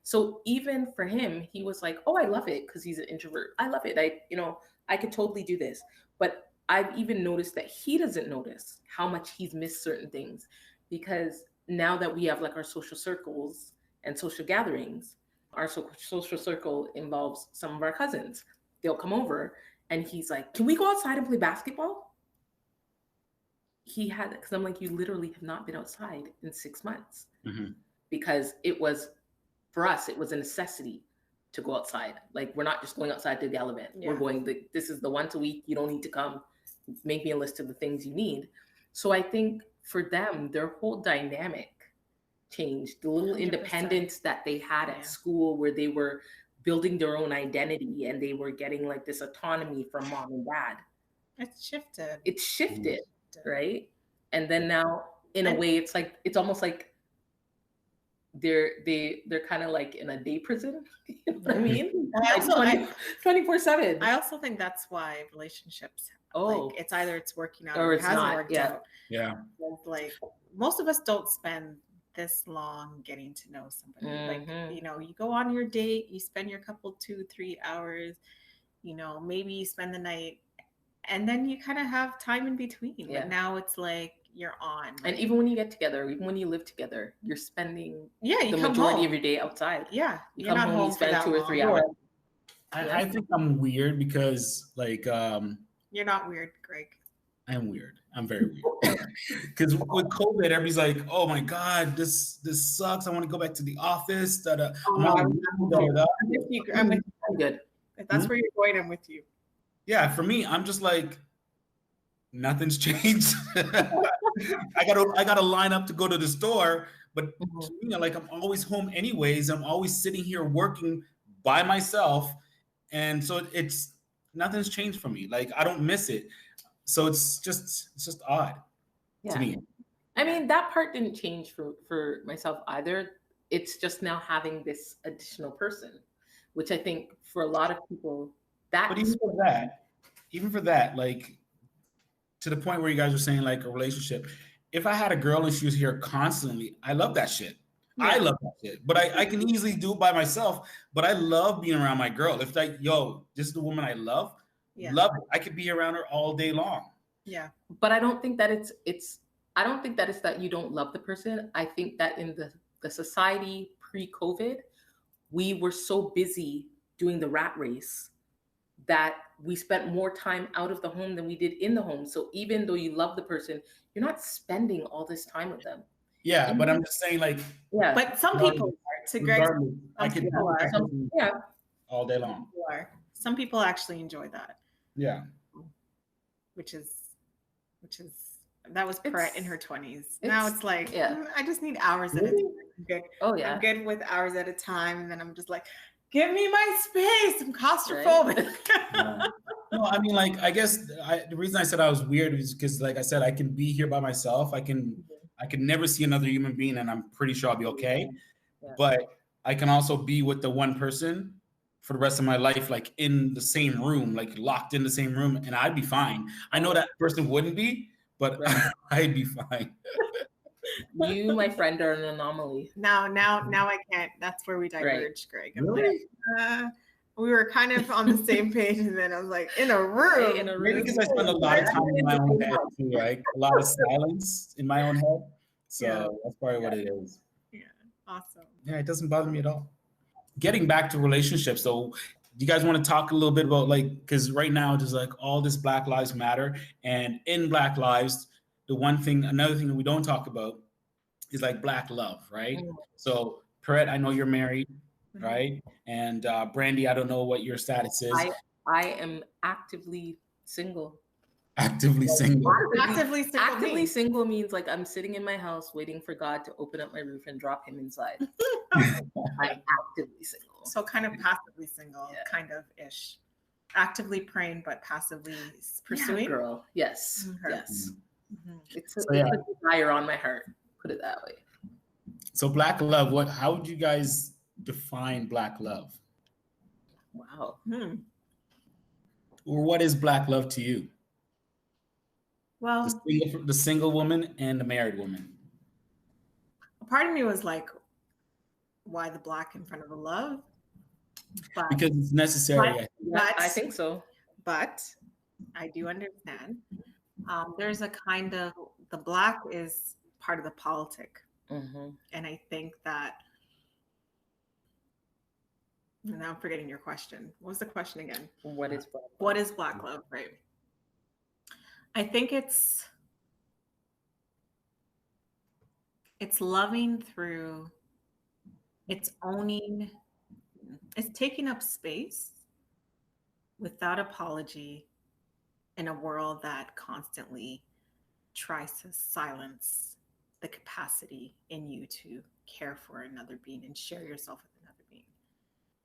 So even for him, he was like, oh, I love it, because he's an introvert. I love it. I could totally do this. But I've even noticed that he doesn't notice how much he's missed certain things, because now that we have like our social circles and social gatherings, our social circle involves some of our cousins. They'll come over and he's like, can we go outside and play basketball? He had, because I'm like, you literally have not been outside in 6 months. Mm-hmm. Because for us, it was a necessity to go outside. Like, we're not just going outside to gallivant. Yeah. We're going, this is the once a week, you don't need to come. Make me a list of the things you need. So I think for them, their whole dynamic changed. The little 100%. Independence that they had at school, where they were building their own identity and they were getting like this autonomy from mom and dad. It's shifted, right? And then now, in a way, it's almost like they're kind of like in a day prison. You know what I mean? 24/7. I also think that's why relationships, it's working out or it hasn't not worked out. Yeah. Like, most of us don't spend this long getting to know somebody. Mm-hmm. Like, you go on your date, you spend your couple 2-3 hours, maybe you spend the night, and then you kind of have time in between. Yeah. But now it's like you're on. And even when you get together, even when you live together, you're spending the majority of your day outside. Yeah. You come home, you spend 2 or 3 hours. I think I'm weird because you're not weird, Greg. I'm weird. I'm very weird. Because with COVID, everybody's like, "Oh my God, this sucks. I want to go back to the office." I'm good. If that's where you're going, I'm with you. Yeah, for me, I'm just like, nothing's changed. I gotta line up to go to the store, but to me, like, I'm always home anyways. I'm always sitting here working by myself, and so it's nothing's changed for me. Like, I don't miss it. So it's just odd to me. I mean, that part didn't change for myself either. It's just now having this additional person, which I think for a lot of people, But even for that, like, to the point where you guys were saying like a relationship, if I had a girl and she was here constantly, I love that shit. Yeah. I love that shit. But I can easily do it by myself. But I love being around my girl. If like, this is the woman I love. Love it. I could be around her all day long. Yeah. But I don't think that it's that you don't love the person. I think that in the society pre-COVID, we were so busy doing the rat race that we spent more time out of the home than we did in the home. So even though you love the person, you're not spending all this time with them. Yeah, but I'm just saying, like, but some people are. To Greg's, I can all day long. Some people actually enjoy that. Yeah. Which is that was Pierrette in her 20s. Now it's like, yeah. I just need hours at a time. Okay. Oh yeah. I'm good with hours at a time. And then I'm just like, give me my space. I'm claustrophobic. Right. No, I mean, like, I guess the reason I said I was weird is because, like I said, I can be here by myself. I can never see another human being, and I'm pretty sure I'll be okay. Yeah. But I can also be with the one person for the rest of my life, like in the same room, like locked in the same room, and I'd be fine. I know that person wouldn't be, but I'd be fine. You, my friend, are an anomaly. Now I can't. That's where we diverge, Greg. I'm Really? like, we were kind of on the same page, and then I was like, in a room. In a Maybe room. because I spend a lot of time in my own head too, right? A lot of silence in my own head. So that's probably what it is. Yeah, awesome. Yeah, it doesn't bother me at all. Getting back to relationships, though, do you guys want to talk a little bit about, like, because right now there's like all this Black Lives Matter, and in Black Lives, another thing that we don't talk about is like Black love, right? So, Pierrette, I know you're married, right? And Brandii, I don't know what your status is. I am actively single. Actively single. Actively single means like I'm sitting in my house waiting for God to open up my roof and drop him inside. I'm actively single. So kind of passively single, kind of ish. Actively praying, but passively pursuing. Yeah, girl. Yes. Mm-hmm. Yes. Mm-hmm. It's a desire on my heart. Put it that way. So Black love, how would you guys define Black love? Wow. Or what is Black love to you? Well, the single woman and the married woman. A part of me was like, why the Black in front of the love? But, because it's necessary. But I think so. But I do understand. There's a kind of, the Black is part of the politic. And I think that, now I'm forgetting your question. What was the question again? What is Black love? What is Black love, right? I think it's loving through, it's owning, it's taking up space without apology in a world that constantly tries to silence the capacity in you to care for another being and share yourself with another being.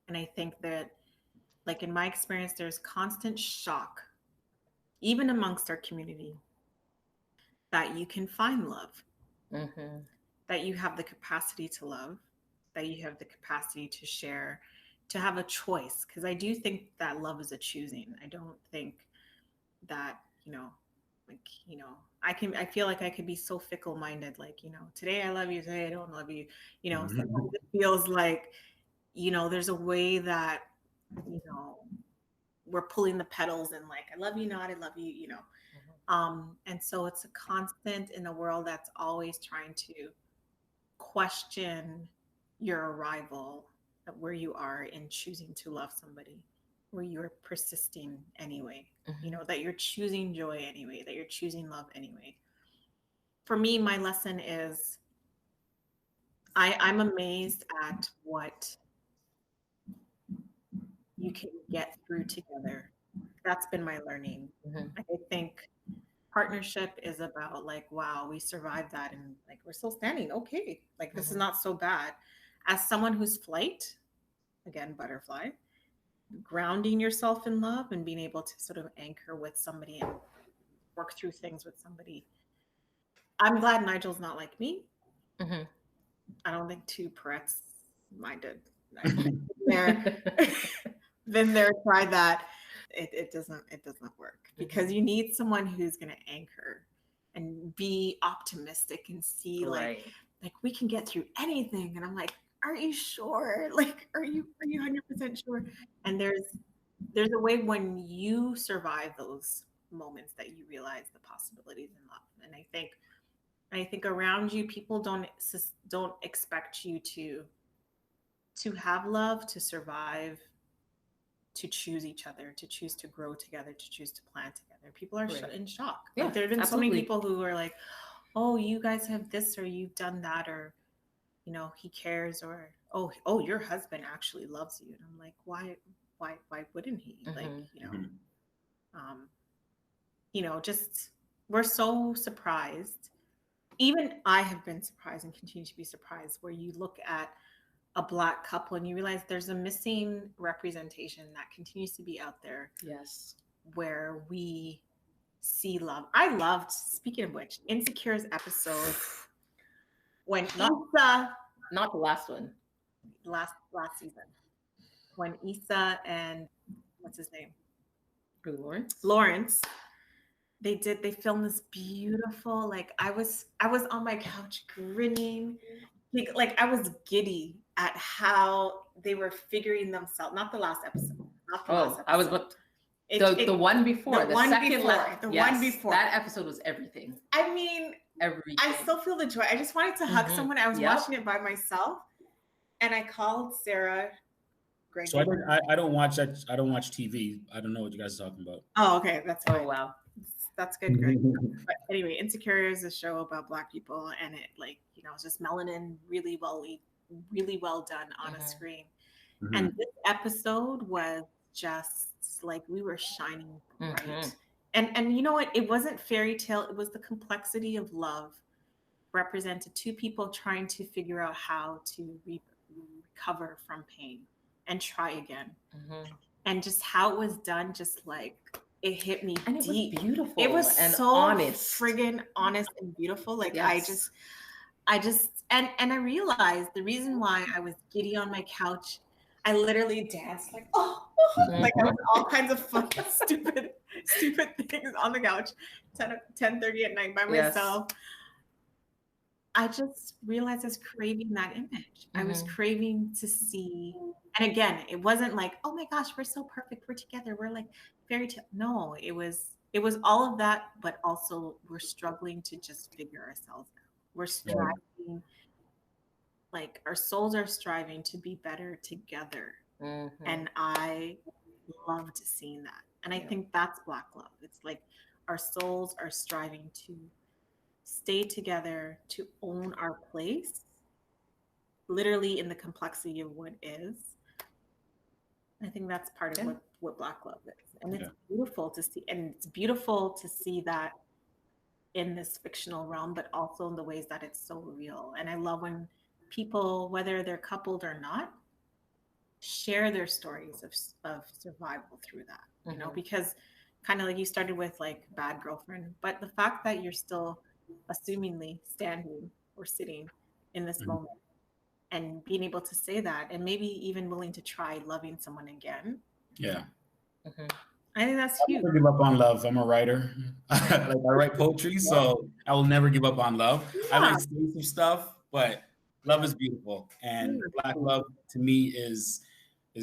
And I think that, like in my experience, there's constant shock, even amongst our community, that you can find love, that you have the capacity to love, that you have the capacity to share, to have a choice. Because I do think that love is a choosing. I don't think that, I feel like I could be so fickle-minded, like, today I love you, today I don't love you. Sometimes it feels like, there's a way that, we're pulling the petals and like, I love you not, I love you, and so it's a constant in a world that's always trying to question your arrival at where you are in choosing to love somebody, where you're persisting anyway, that you're choosing joy anyway, that you're choosing love anyway. For me, my lesson is I'm amazed at what you can get through together. That's been my learning. I think partnership is about like, wow, we survived that and like we're still standing. Okay, like this is not so bad. As someone who's flight, again, butterfly, grounding yourself in love and being able to sort of anchor with somebody and work through things with somebody. I'm glad Nigel's not like me. I don't think two Pierrettes minded. Been there, tried that. It doesn't work because you need someone who's going to anchor and be optimistic and see like we can get through anything. And I'm like, are you sure? Like, are you 100% sure? And there's a way when you survive those moments that you realize the possibilities in love. And I think around you, people don't expect you to have love, to survive, to choose each other, to choose to grow together, to choose to plan together. People are in shock. Yeah, like, there have been absolutely. so many people who are like, oh, you guys have this, or you've done that, or, he cares, or, oh, your husband actually loves you. And I'm like, why wouldn't he? Like, just we're so surprised. Even I have been surprised and continue to be surprised where you look at a Black couple and you realize there's a missing representation that continues to be out there. Yes. Where we see love. I loved, speaking of which, Insecure's episode when Issa, not the last one, last season, when Issa and what's his name? Lawrence. They filmed this beautiful, like I was on my couch grinning, like I was giddy at how they were figuring themselves. Not the last episode. I was what the one before, the one second before, the one before. That episode was everything. I mean, everything. I still feel the joy. I just wanted to hug someone. I was watching it by myself, and I called Sarah. Greg. So I don't watch that. I don't watch TV. I don't know what you guys are talking about. Oh, okay, that's fine. Oh, wow. That's good, Greg. But anyway, Insecure is a show about Black people, and it, like, you know, it's just melanin really well done on a screen. And this episode was just like we were shining bright. And you know what? It wasn't fairy tale. It was the complexity of love represented, two people trying to figure out how to recover from pain and try again. And just how it was done, just like it hit me and deep. It was beautiful. It was and so honest. Friggin' honest and beautiful. Like I just and I realized the reason why I was giddy on my couch, I literally danced like like I was all kinds of fun, stupid things on the couch, 10:30 at night by myself. I just realized I was craving that image. I was craving to see, and again, it wasn't like, oh my gosh, we're so perfect, we're together, we're like fairy tale. No, it was all of that, but also we're struggling to just figure ourselves out. We're striving, like our souls are striving to be better together. And I loved seeing that. And I think that's Black love. It's like our souls are striving to stay together, to own our place, literally in the complexity of what is. I think that's part of what Black love is. And it's beautiful to see. And it's beautiful to see that in this fictional realm, but also in the ways that it's so real. And I love when people, whether they're coupled or not, share their stories of survival through that, you know, because kind of like you started with like bad girlfriend, but the fact that you're still assumingly standing or sitting in this moment and being able to say that, and maybe even willing to try loving someone again. I think that's huge. I'll never give up on love. I'm a writer. Like I write poetry, so I will never give up on love. I might say some stuff, but love is beautiful, and Black love to me is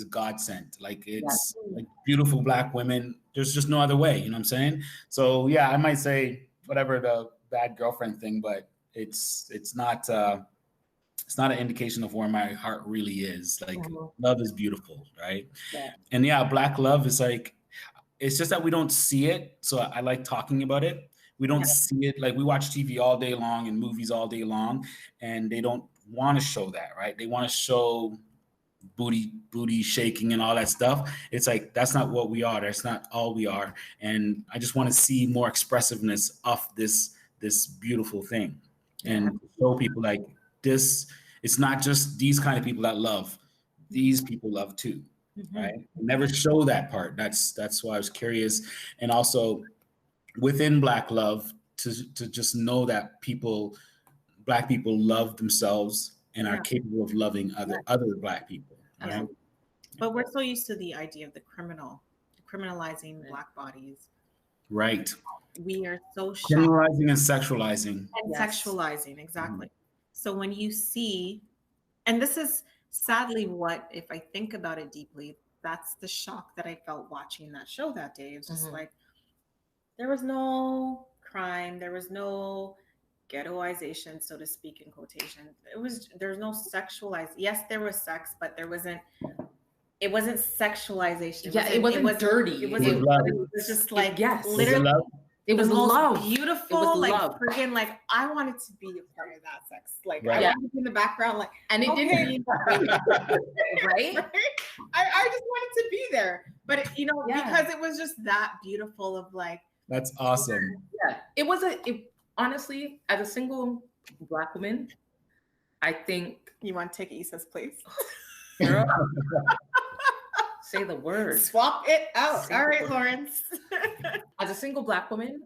God sent. Like it's like beautiful Black women. There's just no other way. You know what I'm saying? So yeah, I might say whatever the bad girlfriend thing, but it's not an indication of where my heart really is. Like love is beautiful, right? And Black love is like, it's just that we don't see it. So I like talking about it. We don't see it. Like we watch TV all day long and movies all day long, and they don't want to show that, right? They want to show booty shaking and all that stuff. It's like, that's not what we are. That's not all we are. And I just want to see more expressiveness of this beautiful thing, and show people like this. It's not just these kind of people that love. These people love too, right? Never show that part. That's why I was curious. And also within Black love, to just know that Black people love themselves and are capable of loving other Black people. Right? But we're so used to the idea of the criminalizing Black bodies. Right. We are so shocked. Criminalizing and sexualizing. And sexualizing, exactly. So when you see, and this is sadly what, if I think about it deeply, that's the shock that I felt watching that show that day. It's just like, there was no crime, there was no ghettoization, so to speak, in quotation. There's no sexualized. Yes, there was sex, but it wasn't sexualization. It wasn't dirty. It was just like, literally. It was love. Beautiful. It was like love. Friggin', like I wanted to be a part of that sex. Like I wanted to be in the background, like, and it didn't right? I just wanted to be there. But you know, because it was just that beautiful of like, That's awesome. Yeah, honestly, as a single Black woman, I think, You want to take Issa's place? girl, say the word. Swap it out. Say All the right, word. Lawrence. As a single Black woman,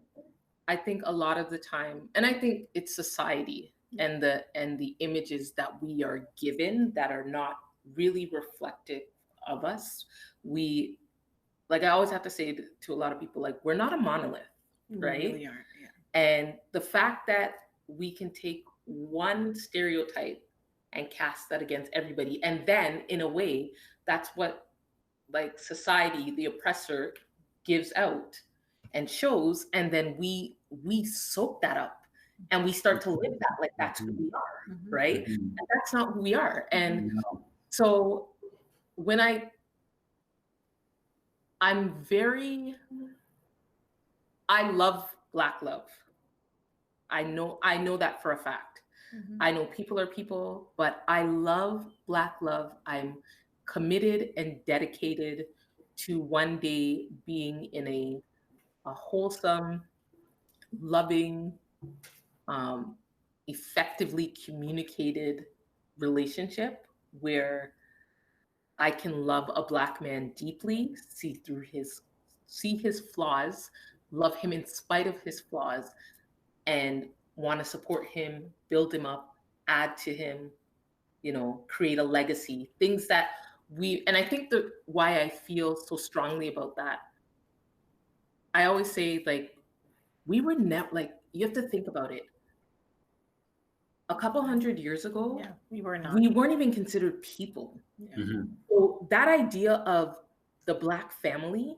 I think a lot of the time, and I think it's society and the images that we are given that are not really reflective of us. We, like, I always have to say to a lot of people, like, we're not a monolith, right? We really aren't. Yeah. And the fact that we can take one stereotype and cast that against everybody, and then in a way, that's what, like, society, the oppressor, gives out and shows, and then we soak that up and we start to live that like that's who we are, right? And that's not who we are. And so when I love Black love. I know that for a fact. I know people are people, but I love Black love. I'm committed and dedicated to one day being in a wholesome, loving, effectively communicated relationship where I can love a Black man deeply, see his flaws, love him in spite of his flaws, and want to support him, build him up, add to him, create a legacy. Things that and I think why I feel so strongly about that, I always say, like, we were never, like, you have to think about it. A couple hundred years ago, we weren't even considered people. So that idea of the Black family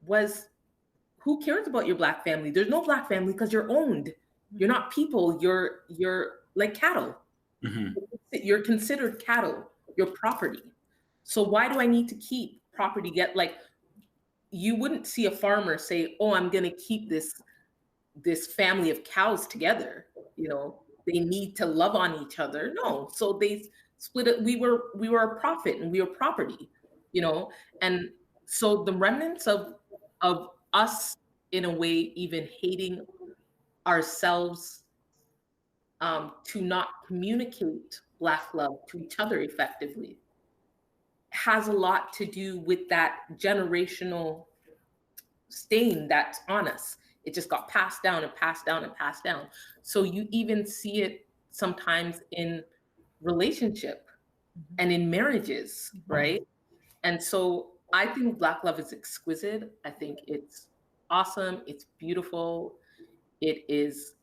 was, who cares about your Black family? There's no Black family because you're owned. You're not people. You're like cattle. You're considered cattle. You're property. So why do I need to keep property? You wouldn't see a farmer say, "Oh, I'm going to keep this family of cows together." They need to love on each other. No, so they split it. We were a profit and we were property. And so the remnants of us, in a way, even hating ourselves, to not communicate Black love to each other effectively, has a lot to do with that generational stain that's on us. It just got passed down and passed down and passed down. So you even see it sometimes in relationship and in marriages, right? And so I think Black love is exquisite. I think it's awesome. It's beautiful. It is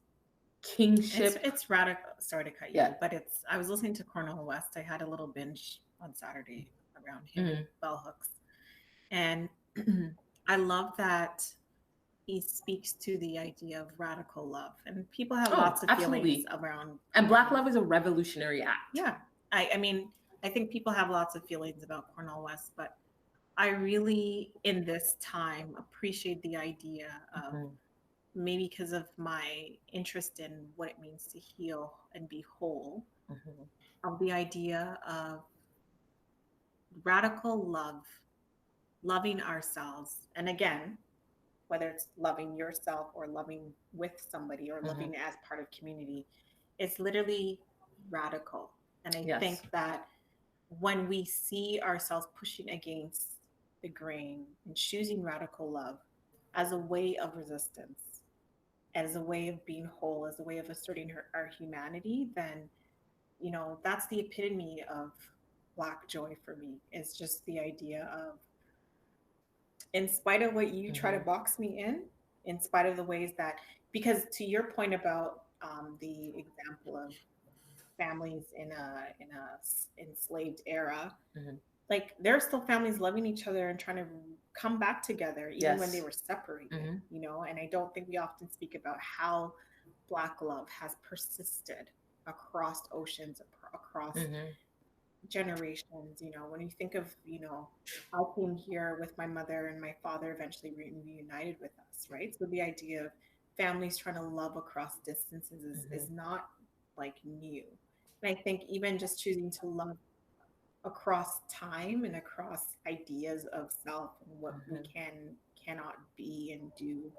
kingship. It's radical. Sorry to cut you, but I was listening to Cornel West. I had a little binge on Saturday around him, bell hooks. And I love that he speaks to the idea of radical love. And people have lots of feelings around. And Black love is a revolutionary act. Yeah. I mean, I think people have lots of feelings about Cornel West, but I really, in this time, appreciate the idea of, maybe because of my interest in what it means to heal and be whole, of the idea of radical love, loving ourselves. And again, whether it's loving yourself or loving with somebody or loving as part of community, it's literally radical. And I think that when we see ourselves pushing against the grain and choosing radical love as a way of resistance, as a way of being whole, as a way of asserting our humanity, then, that's the epitome of Black joy for me. It's just the idea of, in spite of what you try to box me in spite of the ways that, because to your point about the example of families in a enslaved era, like, there are still families loving each other and trying to come back together even when they were separated, and I don't think we often speak about how Black love has persisted across oceans, across generations. When you think of, I came here with my mother and my father eventually reunited with us, right? So the idea of families trying to love across distances is not like new. And I think even just choosing to love across time and across ideas of self and what we cannot be and do,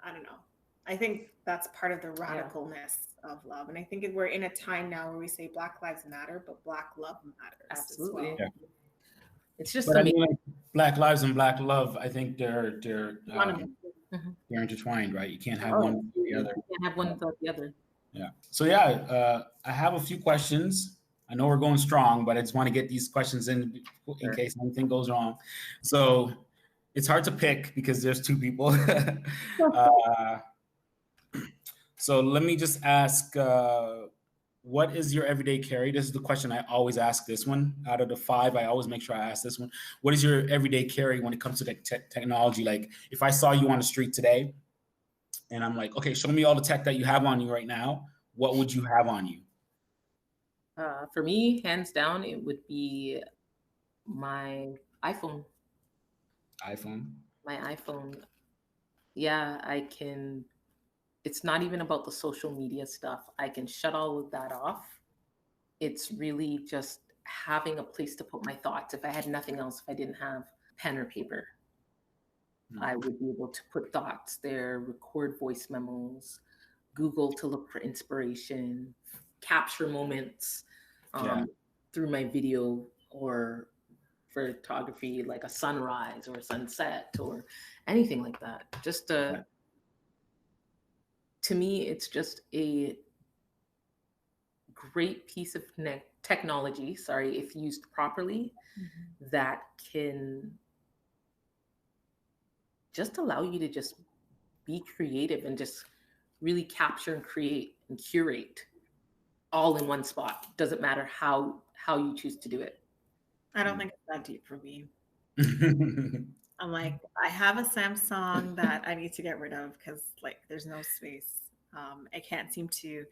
I don't know. I think that's part of the radicalness of love. And I think we're in a time now where we say Black Lives Matter, but Black love matters. Absolutely. As well. Yeah. It's just But I mean, like, Black lives and Black love, I think they're intertwined, right? You can't have one without the other. You can't have one without the other. Yeah. So yeah, I have a few questions. I know we're going strong, but I just want to get these questions in case anything goes wrong. So it's hard to pick because there's two people. So let me just ask, what is your everyday carry? This is the question I always ask this one. Out of the 5, I always make sure I ask this one. What is your everyday carry when it comes to technology? Like if I saw you on the street today and I'm like, okay, show me all the tech that you have on you right now, what would you have on you? For me, hands down, it would be my iPhone. My iPhone. Yeah, it's not even about the social media stuff. I can shut all of that off. It's really just having a place to put my thoughts. If I had nothing else, if I didn't have pen or paper, I would be able to put thoughts there, record voice memos, Google to look for inspiration, capture moments through my video or photography, like a sunrise or a sunset or anything like that. Just to me, it's just a great piece of technology, if used properly, that can just allow you to just be creative and just really capture and create and curate all in one spot. Doesn't matter how you choose to do it. I don't think it's that deep for me. I'm like, I have a Samsung that I need to get rid of because like there's no space. I can't seem to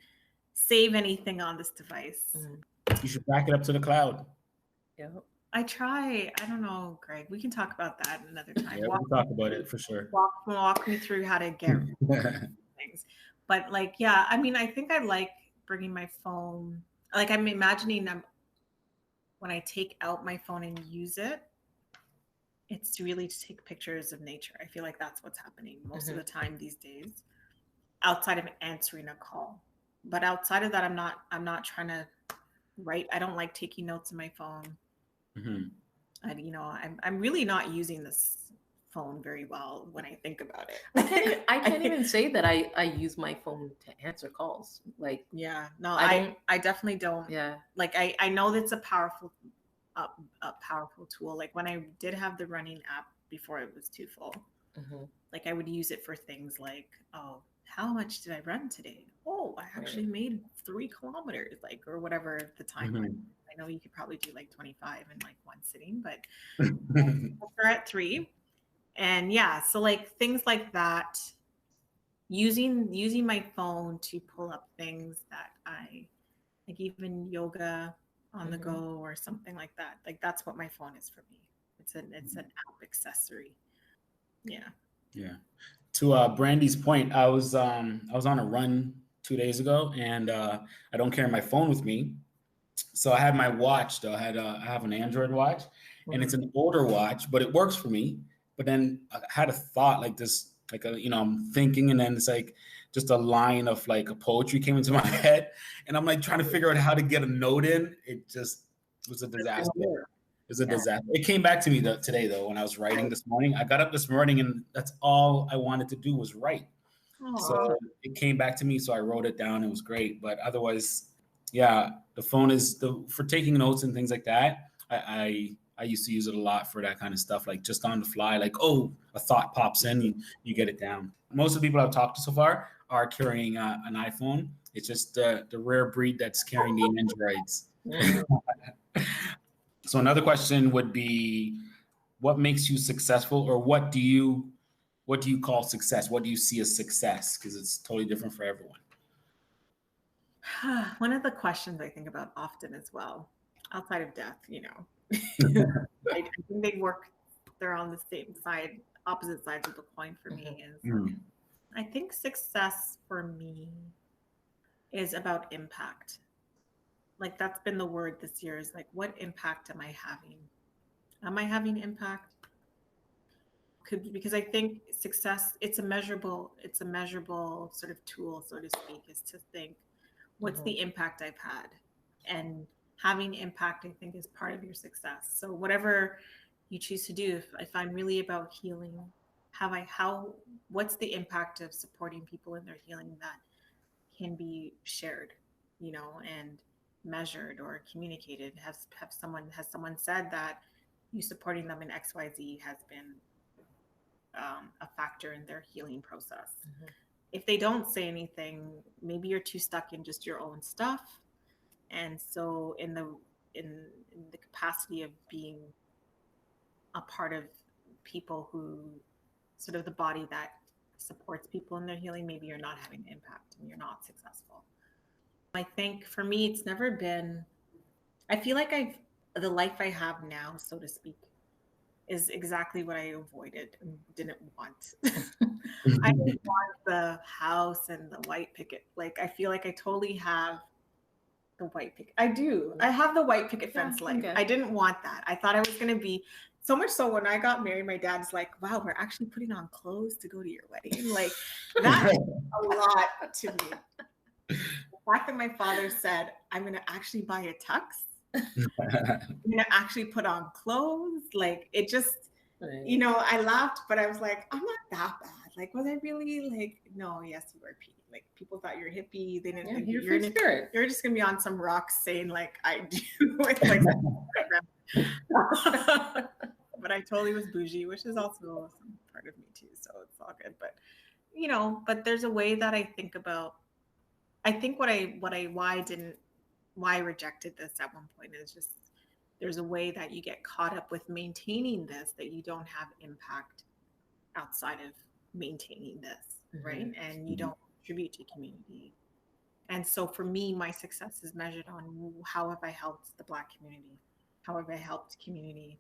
save anything on this device. You should back it up to the cloud. Yeah. I try. I don't know, Greg. We can talk about that another time. Yeah, we'll talk about it for sure. Walk me through how to get rid of things. But like, yeah, I mean, I think I like bringing my phone. Like I'm imagining when I take out my phone and use it, it's really to take pictures of nature. I feel like that's what's happening most of the time these days, outside of answering a call. But outside of that, I'm not trying to write. I don't like taking notes on my phone. I'm really not using this phone very well when I think about it. I can't even say that I use my phone to answer calls. Like, yeah, no, I definitely don't. Yeah. Like I know that's a powerful tool. Like when I did have the running app before it was too full, like I would use it for things like, oh, how much did I run today? Oh, I actually made 3 kilometers, like, or whatever the time. I know you could probably do like 25 in like one sitting, but we're at 3. And yeah, so like things like that, using my phone to pull up things that I like, even yoga on the go or something like that. Like that's what my phone is for me. It's an app accessory. Yeah. Yeah. To Brandi's point, I was on a run 2 days ago, and I don't carry my phone with me, so I had my watch. Though I have an Android watch, and it's an older watch, but it works for me. But then I had a thought like this, like I'm thinking, and then it's like just a line of like a poetry came into my head, and I'm like trying to figure out how to get a note in. It just was a disaster. It was a disaster. It came back to me today though when I was writing this morning. I got up this morning and that's all I wanted to do was write. So it came back to me, so I wrote it down. It was great, but otherwise, yeah, the phone is for taking notes and things like that. I used to use it a lot for that kind of stuff, like just on the fly, like, oh, a thought pops in, you get it down. Most of the people I've talked to so far are carrying an iPhone. It's just the rare breed that's carrying the Androids. So another question would be, what makes you successful, or what do you call success? What do you see as success? Because it's totally different for everyone. One of the questions I think about often as well, outside of death, I think they're on the same side, opposite sides of the coin for me. I think success for me is about impact. Like that's been the word this year, is like, what impact am I having? Am I having impact? because I think success, it's a measurable sort of tool, so to speak, is to think, what's the impact I've had? And having impact, I think, is part of your success. So whatever you choose to do, if I'm really about healing, what's the impact of supporting people in their healing that can be shared, and measured or communicated? Has someone said that you supporting them in XYZ has been a factor in their healing process? If they don't say anything, maybe you're too stuck in just your own stuff. And so in the capacity of being a part of people who sort of the body that supports people in their healing, maybe you're not having an impact and you're not successful. I think for me, it's never been, I feel like the life I have now, so to speak, is exactly what I avoided and didn't want. I didn't want the house and the white picket. Like, I feel like I totally have the white picket. I do. I have the white picket fence life. Okay. I didn't want that. I thought I was going to be, so much so when I got married, my dad's like, wow, we're actually putting on clothes to go to your wedding. Like, that's a lot to me. The fact that my father said, I'm going to actually buy a tux. I'm going to actually put on clothes. Like, it just, I laughed, but I was like, I'm not that bad. Like, was I really like, no, yes, you were Pete. Like, people thought you're hippie. They didn't think you're just going to be on some rocks saying like, I do with like, but I totally was bougie, which is also some part of me too. So it's all good. But, but there's a way that I think about, I think why I rejected this at one point is just, there's a way that you get caught up with maintaining this, that you don't have impact outside of maintaining this, right? And you don't contribute to community. And so for me, my success is measured on how have I helped the Black community? How have I helped community?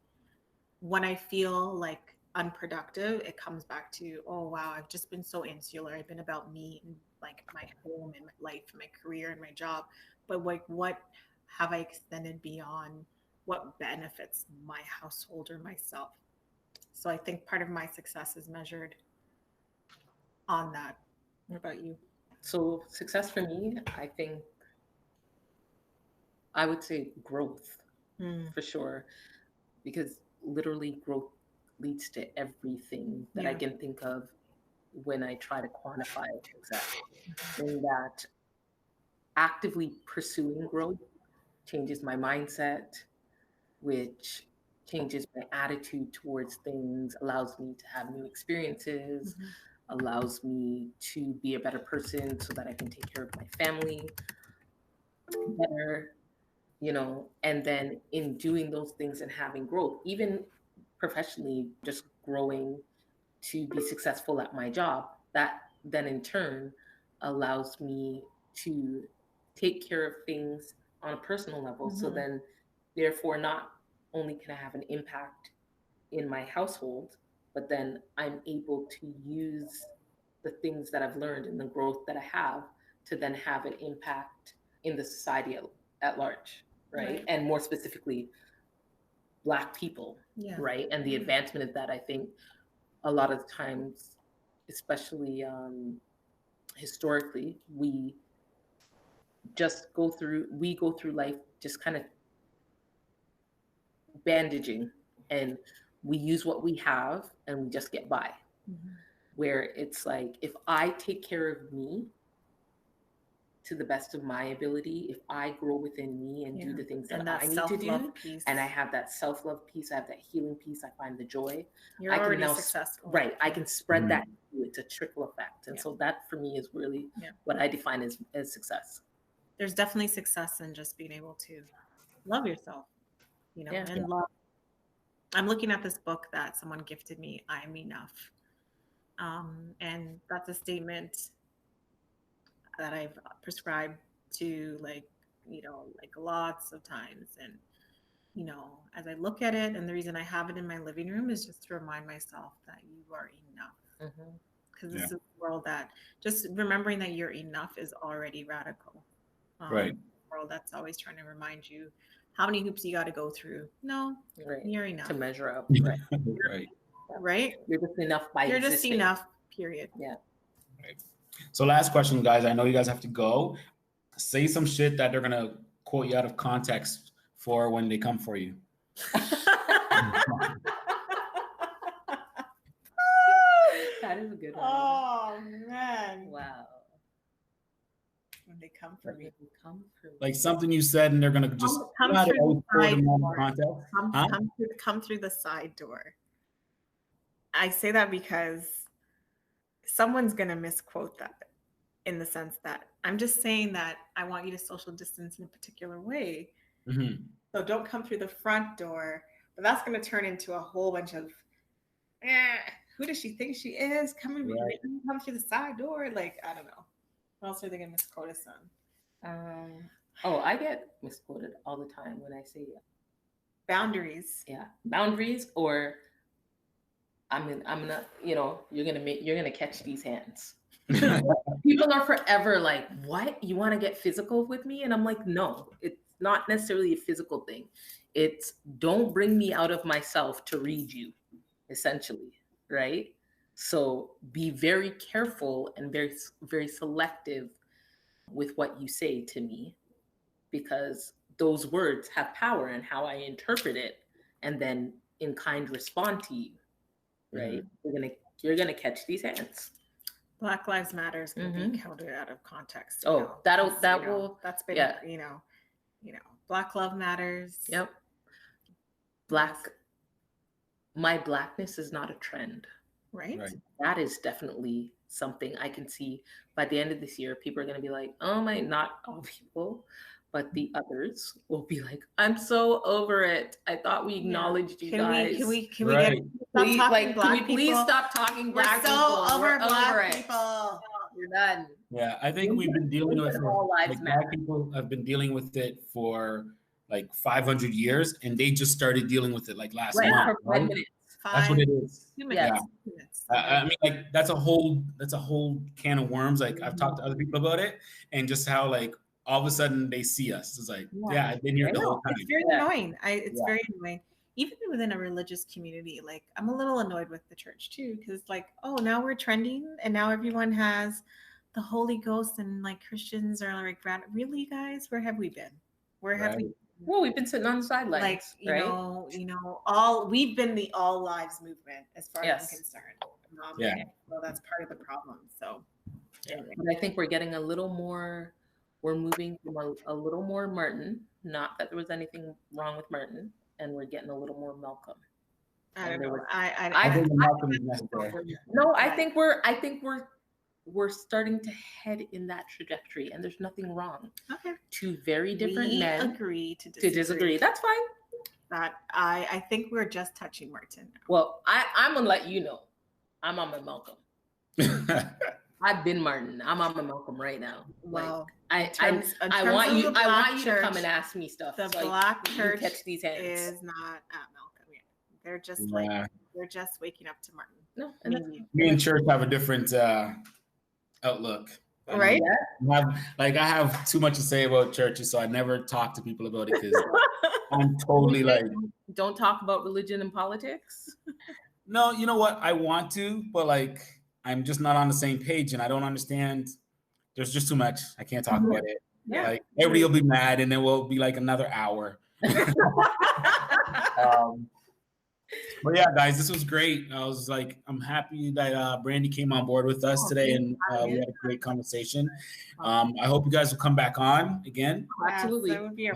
When I feel like unproductive, it comes back to, oh, wow, I've just been so insular. I've been about me and like my home and my life and my career and my job. But like, what have I extended beyond what benefits my household or myself? So I think part of my success is measured on that. What about you? So success for me, I think I would say growth for sure, because literally growth leads to everything that I can think of when I try to quantify success. In that actively pursuing growth changes my mindset, which changes my attitude towards things, allows me to have new experiences, allows me to be a better person so that I can take care of my family better, and then in doing those things and having growth, even professionally, just growing to be successful at my job, that then in turn allows me to take care of things on a personal level. So then, therefore, not only can I have an impact in my household, but then I'm able to use the things that I've learned and the growth that I have to then have an impact in the society at large, right? And more specifically, Black people, right? And the advancement of that, I think a lot of times, especially historically, we go through life just kind of bandaging, and we use what we have and we just get by. Where it's like, if I take care of me to the best of my ability, if I grow within me and do the things that I need to do, and I have that self-love piece, I have that healing piece, I find the joy, you're already successful. Right. I can spread that. It's a trickle effect. And so that for me is really what I define as success. There's definitely success in just being able to love yourself, and love. I'm looking at this book that someone gifted me, I'm Enough. And that's a statement that I've prescribed to like lots of times. And, as I look at it, and the reason I have it in my living room is just to remind myself that you are enough. Because this is a world that just remembering that you're enough is already radical. Right. A world that's always trying to remind you how many hoops you got to go through. No, you're enough to measure up. Right. right? You're just enough by You're just existing. enough, period. Yeah. Right. So last question, guys. I know you guys have to go. Say some shit that they're going to quote you out of context for when they come for you. That is a good one. Oh, man. Wow. When they come for me. Come for me. Like something you said and they're going to just Come through the side door. Context. Come through the side door. I say that because someone's going to misquote that in the sense that I'm just saying that I want you to social distance in a particular way. Mm-hmm. So don't come through the front door, but that's going to turn into a whole bunch of, who does she think she is? Come through the side door. Like, I don't know. What else are they going to misquote us on? I get misquoted all the time when I say boundaries. Yeah, boundaries, or I'm gonna, you're gonna catch these hands. People are forever like, what? You want to get physical with me? And I'm like, no, it's not necessarily a physical thing. It's don't bring me out of myself to read you, essentially, right? So be very careful and very, very selective with what you say to me, because those words have power in how I interpret it, and then in kind respond to you, right? Mm-hmm. You're gonna catch these hands. Black Lives Matter is going to be counted out of context. That's been Black Love Matters. Yep. My blackness is not a trend. Right. That is definitely something I can see by the end of this year. People are going to be like, not all people, but the others will be like, I'm so over it. I thought we acknowledged you guys. Can we please stop talking black people? We're so over black people. We're done. Yeah, I think we've been dealing with it. Black people have been dealing with it for like 500 years, and they just started dealing with it like last month. For 5 minutes. That's what it is. 2 minutes. Yeah. I mean, like that's a whole can of worms. Like I've talked to other people about it, and just how like all of a sudden they see us. It's like, I've been here the whole time. It's very annoying. It's very annoying. Even within a religious community, like I'm a little annoyed with the church too, because it's like, oh, now we're trending, and now everyone has the Holy Ghost, and like Christians are like, really, guys, where have we been? Where have we? Well, we've been sitting on the sidelines. Like, we've been the all lives movement as far as I'm concerned. Well, that's part of the problem. So, but I think we're getting a little more. We're moving from a little more Martin. Not that there was anything wrong with Martin, and we're getting a little more Malcolm. I don't know. I think Malcolm is necessary. No, I think we're starting to head in that trajectory, and there's nothing wrong. Okay. Two very different men agree to disagree. That's fine. But I think we're just touching Martin now. Well, I'm gonna let you know, I'm on my Malcolm. I've been Martin. I'm on my Malcolm right now. Well, I want you to come and ask me stuff. The Black church catch these hands. Is not at Malcolm yet. They're just they're just waking up to Martin. No, me and church have a different outlook. Right? I have too much to say about churches, so I never talk to people about it because I'm totally like, don't talk about religion and politics. No, you know what? I want to, but like I'm just not on the same page, and I don't understand. There's just too much. I can't talk about it. Yeah. Like everybody will be mad, and then we'll be like another hour. But yeah, guys, this was great. I'm happy that Brandii came on board with us today, and we had a great conversation. I hope you guys will come back on again. Absolutely. That would be a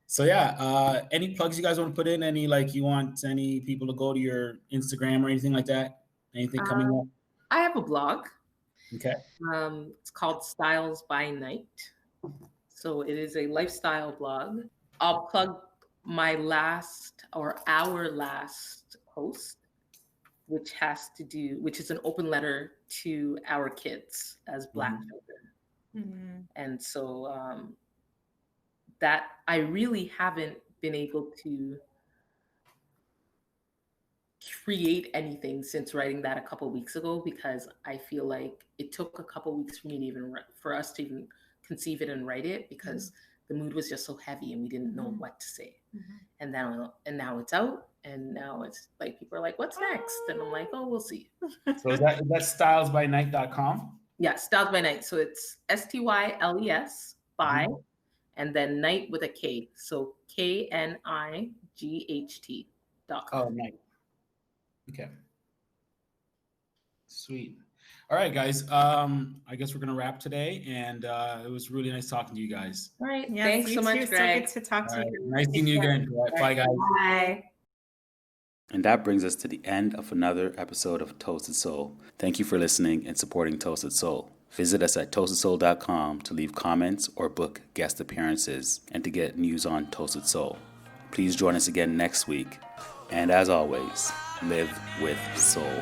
So yeah, any plugs you guys want to put in? You want any people to go to your Instagram or anything like that? Anything coming up? I have a blog. Okay. It's called Styles by Night. So it is a lifestyle blog. I'll plug our last post, which is an open letter to our kids as Black children. Mm-hmm. And so that I really haven't been able to create anything since writing that a couple weeks ago, because I feel like it took a couple weeks for us to even conceive it and write it, because the mood was just so heavy and we didn't know what to say. Mhm. And now it's out, and now it's like people are like, what's next? And I'm like, oh, we'll see. So is that stylesbynight.com? Yeah, Styles by Night. So it's STYLES by, and then night with a K. So KNIGHT.com. Oh, night. Okay. Sweet. All right, guys. I guess we're gonna wrap today, and it was really nice talking to you guys. All right. Yes, Thanks you so much, too. Greg. So good to talk All to right. you. Nice seeing you again. Bye, guys. Bye. And that brings us to the end of another episode of Toasted Soul. Thank you for listening and supporting Toasted Soul. Visit us at ToastedSoul.com to leave comments or book guest appearances and to get news on Toasted Soul. Please join us again next week. And as always, live with soul.